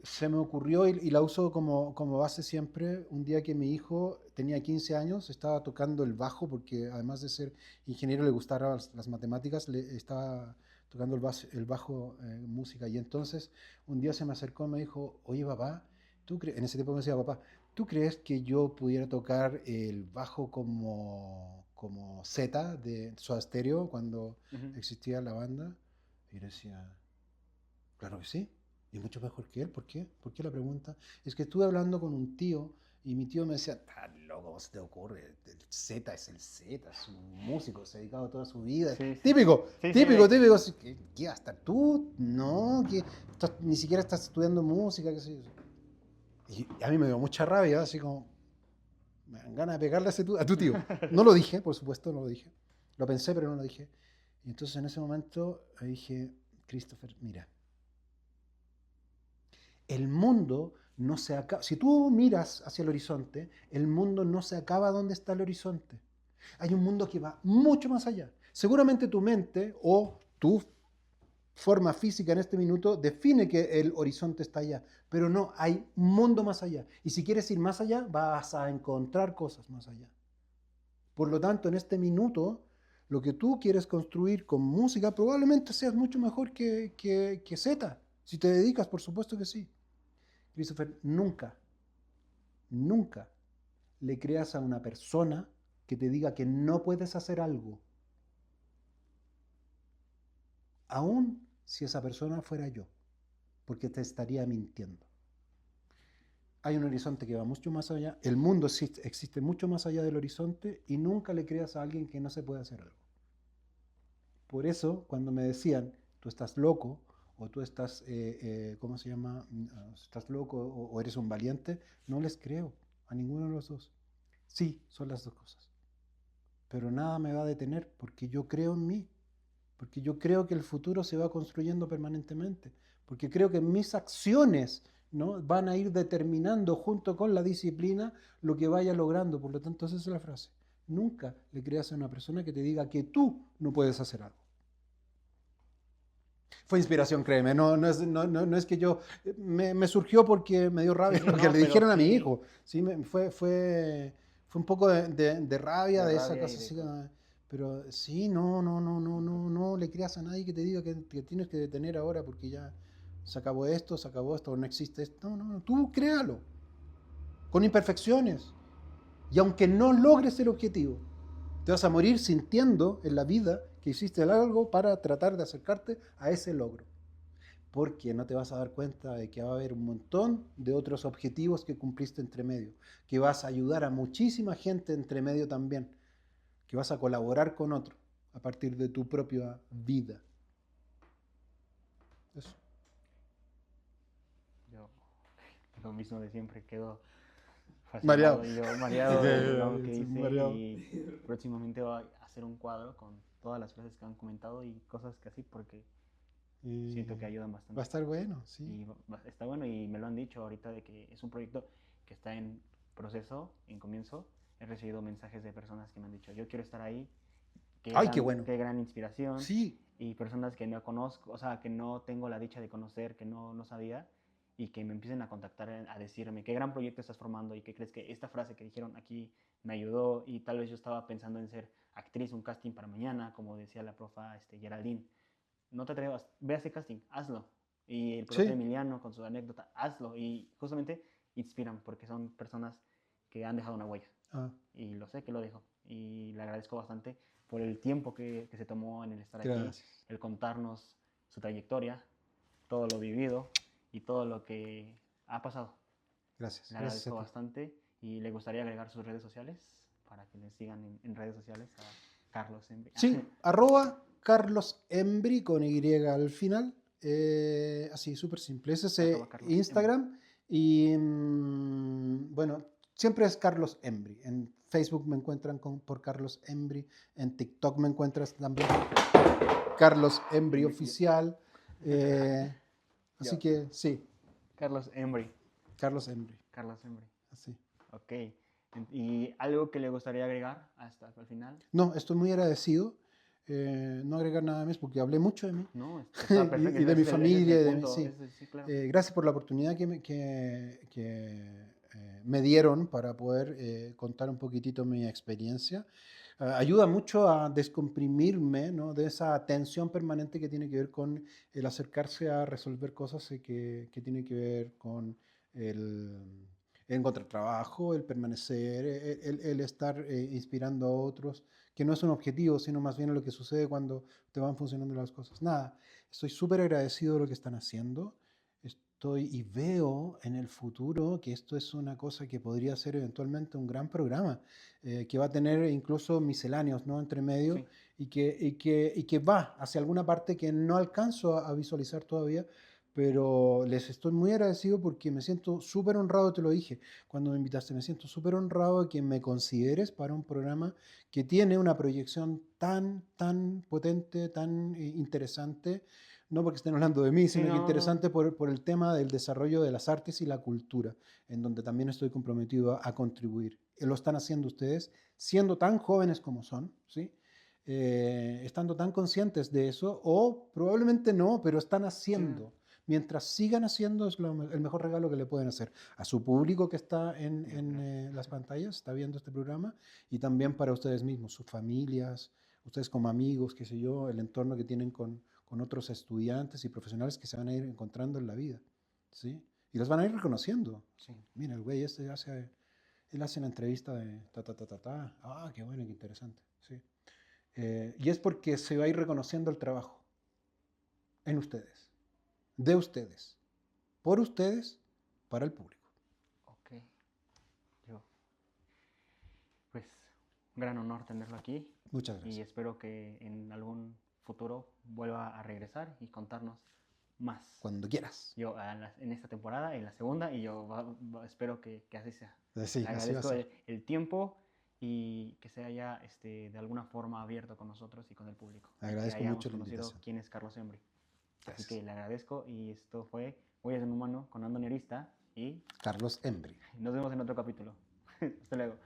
S2: se me ocurrió y la uso como base siempre. Un día que mi hijo tenía 15 años, estaba tocando el bajo, porque además de ser ingeniero le gustaban las matemáticas, le estaba tocando el bajo música. Y entonces un día se me acercó y me dijo, oye papá, en ese tiempo me decía papá, ¿tú crees que yo pudiera tocar el bajo como Z de Soda Stereo cuando
S1: ujú,
S2: existía la banda? Y yo decía, claro que sí, y mucho mejor que él. ¿Por qué? ¿Por qué la pregunta? Es que estuve hablando con un tío y mi tío me decía, estás loco, ¿cómo se te ocurre? El Z es el Z, es un músico, se ha dedicado toda su vida.
S1: sí, sí,
S2: Típico,
S1: sí, sí,
S2: típico, típico. Así que, ¿qué hasta tú? No, que ni siquiera estás estudiando música, qué sé yo. Y a mí me dio mucha rabia, así como, me dan ganas de pegarle a tu tío. No lo dije, por supuesto, no lo dije. Lo pensé, pero no lo dije. Y entonces en ese momento dije, Christopher, mira, el mundo no se acaba. Si tú miras hacia el horizonte, el mundo no se acaba donde está el horizonte. Hay un mundo que va mucho más allá. Seguramente tu mente o tu forma física en este minuto define que el horizonte está allá, pero no, hay un mundo más allá. Y si quieres ir más allá, vas a encontrar cosas más allá. Por lo tanto, en este minuto, lo que tú quieres construir con música probablemente seas mucho mejor que Z. Si te dedicas, por supuesto que sí. Christopher, nunca, nunca le creas a una persona que te diga que no puedes hacer algo, aun si esa persona fuera yo, porque te estaría mintiendo. Hay un horizonte que va mucho más allá, el mundo existe mucho más allá del horizonte y nunca le creas a alguien que no se puede hacer algo. Por eso, cuando me decían, tú estás loco, o tú estás, ¿cómo se llama? Estás loco o eres un valiente, no les creo a ninguno de los dos. Sí, son las dos cosas. Pero nada me va a detener porque yo creo en mí, porque yo creo que el futuro se va construyendo permanentemente, porque creo que mis acciones, ¿no?, van a ir determinando junto con la disciplina lo que vaya logrando. Por lo tanto, esa es la frase. Nunca le creas a una persona que te diga que tú no puedes hacer algo. Fue inspiración, créeme, no es que yo, me surgió porque me dio rabia
S1: Sí,
S2: lo que
S1: no,
S2: le
S1: pero
S2: dijeron a mi
S1: sí,
S2: hijo, ¿sí? Fue un poco de rabia,
S1: de
S2: de esa
S1: rabia y
S2: cosa
S1: de
S2: así,
S1: cosas.
S2: pero sí, no le creas a nadie que te diga que tienes que detener ahora porque ya se acabó esto, no existe esto, no, tú créalo, con imperfecciones, y aunque no logres el objetivo, te vas a morir sintiendo en la vida que hiciste algo para tratar de acercarte a ese logro. Porque no te vas a dar cuenta de que va a haber un montón de otros objetivos que cumpliste entre medio, que vas a ayudar a muchísima gente entre medio también, que vas a colaborar con otro a partir de tu propia vida. Eso.
S1: Yo, lo mismo de siempre, quedo
S2: Mareado.
S1: fascinado y yo mareado de lo que
S2: Sí,
S1: dice
S2: mareado.
S1: y próximamente voy a hacer un cuadro con todas las frases que han comentado y cosas que así porque siento que ayudan
S2: Va a
S1: bastante.
S2: estar bueno, sí.
S1: Y está bueno y me lo han dicho ahorita de que es un proyecto que está en proceso, en comienzo. He recibido mensajes de personas que me han dicho, yo quiero estar ahí,
S2: Ay, qué bueno.
S1: qué gran inspiración.
S2: Sí,
S1: Y personas que no conozco, o sea, que no tengo la dicha de conocer, que no sabía, y que me empiecen a contactar, a decirme qué gran proyecto estás formando y qué crees que esta frase que dijeron aquí me ayudó y tal vez yo estaba pensando en ser actriz, un casting para mañana, como decía la profa Geraldine. No te atrevas, ve a ese casting, hazlo. Y el profe
S2: sí.
S1: Emiliano con su anécdota, hazlo. Y justamente inspiran porque son personas que han dejado una huella.
S2: Ah,
S1: Y lo sé que lo dejó. Y le agradezco bastante por el tiempo que se tomó en el estar aquí,
S2: gracias.
S1: el contarnos su trayectoria, todo lo vivido y todo lo que ha pasado.
S2: Gracias.
S1: Le
S2: Gracias a
S1: agradezco
S2: ti.
S1: bastante y le gustaría agregar sus redes sociales para que le sigan en redes sociales a Carlos Embry.
S2: Sí, arroba Carlos Embry con Y al final. Así, súper simple. Ese es
S1: arroba Carlos Embry.
S2: Instagram. Y bueno, siempre es Carlos Embry. En Facebook me encuentran por Carlos Embry. En TikTok me encuentras también Carlos Embry Oficial. Así
S1: Yo,
S2: que sí,
S1: Carlos Embry.
S2: Carlos Embry.
S1: Carlos Embry.
S2: Así.
S1: Ok. ¿Y algo que le gustaría agregar hasta el final?
S2: No, estoy muy agradecido. No agregar nada más porque hablé mucho de mí
S1: No, está perfecto.
S2: y de mi
S1: Ese es el
S2: familia.
S1: punto.
S2: Sí.
S1: Sí, claro.
S2: Gracias por la oportunidad me dieron para poder contar un poquitito mi experiencia. Ayuda mucho a descomprimirme, ¿no?, de esa tensión permanente que tiene que ver con el acercarse a resolver cosas que tiene que ver con el encontrar trabajo, el permanecer, el estar inspirando a otros, que no es un objetivo, sino más bien lo que sucede cuando te van funcionando las cosas. Nada, estoy súper agradecido de lo que están haciendo. Estoy y veo en el futuro que esto es una cosa que podría ser eventualmente un gran programa, que va a tener incluso misceláneos, ¿no?, entre medio,
S1: Sí.
S2: y que va hacia alguna parte que no alcanzo a visualizar todavía, pero les estoy muy agradecido porque me siento súper honrado, te lo dije cuando me invitaste, me siento súper honrado de que me consideres para un programa que tiene una proyección tan potente, tan interesante. no porque estén hablando de mí,
S1: Sí,
S2: sino que
S1: no, no, no.
S2: interesante por el tema del desarrollo de las artes y la cultura, en donde también estoy comprometido a contribuir. Lo están haciendo ustedes, siendo tan jóvenes como son, ¿sí? Estando tan conscientes de eso, o probablemente no, pero están
S1: Sí,
S2: haciendo. Mientras sigan haciendo, es el mejor regalo que le pueden hacer a su público que está
S1: yo
S2: en
S1: creo.
S2: las pantallas, está viendo este programa, y también para ustedes mismos, sus familias, ustedes como amigos, qué sé yo, el entorno que tienen con otros estudiantes y profesionales que se van a ir encontrando en la vida, ¿sí? Y los van a ir reconociendo.
S1: Sí.
S2: Mira, el güey este él hace la entrevista de ta, ta, ta, ta, ta. Ah, qué bueno, qué interesante, ¿sí? Y es porque se va a ir reconociendo el trabajo en ustedes, de ustedes, por ustedes, para el público.
S1: Ok. Yo, pues, un gran honor tenerlo aquí
S2: Muchas
S1: y
S2: gracias.
S1: espero que en algún futuro vuelva a regresar y contarnos más.
S2: Cuando quieras.
S1: Yo en esta temporada, en la segunda, y yo espero que así sea.
S2: Sí,
S1: Le
S2: así va a
S1: agradezco
S2: ser.
S1: el tiempo y que se haya de alguna forma abierto con nosotros y con el público y que
S2: Agradezco mucho
S1: hayamos
S2: la
S1: conocido
S2: invitación.
S1: quién es Carlos Embry. Así que
S2: Gracias.
S1: le agradezco y esto fue Huellas de un Humano con Andoni Arista y
S2: Carlos Embry.
S1: nos vemos en otro capítulo. Hasta luego.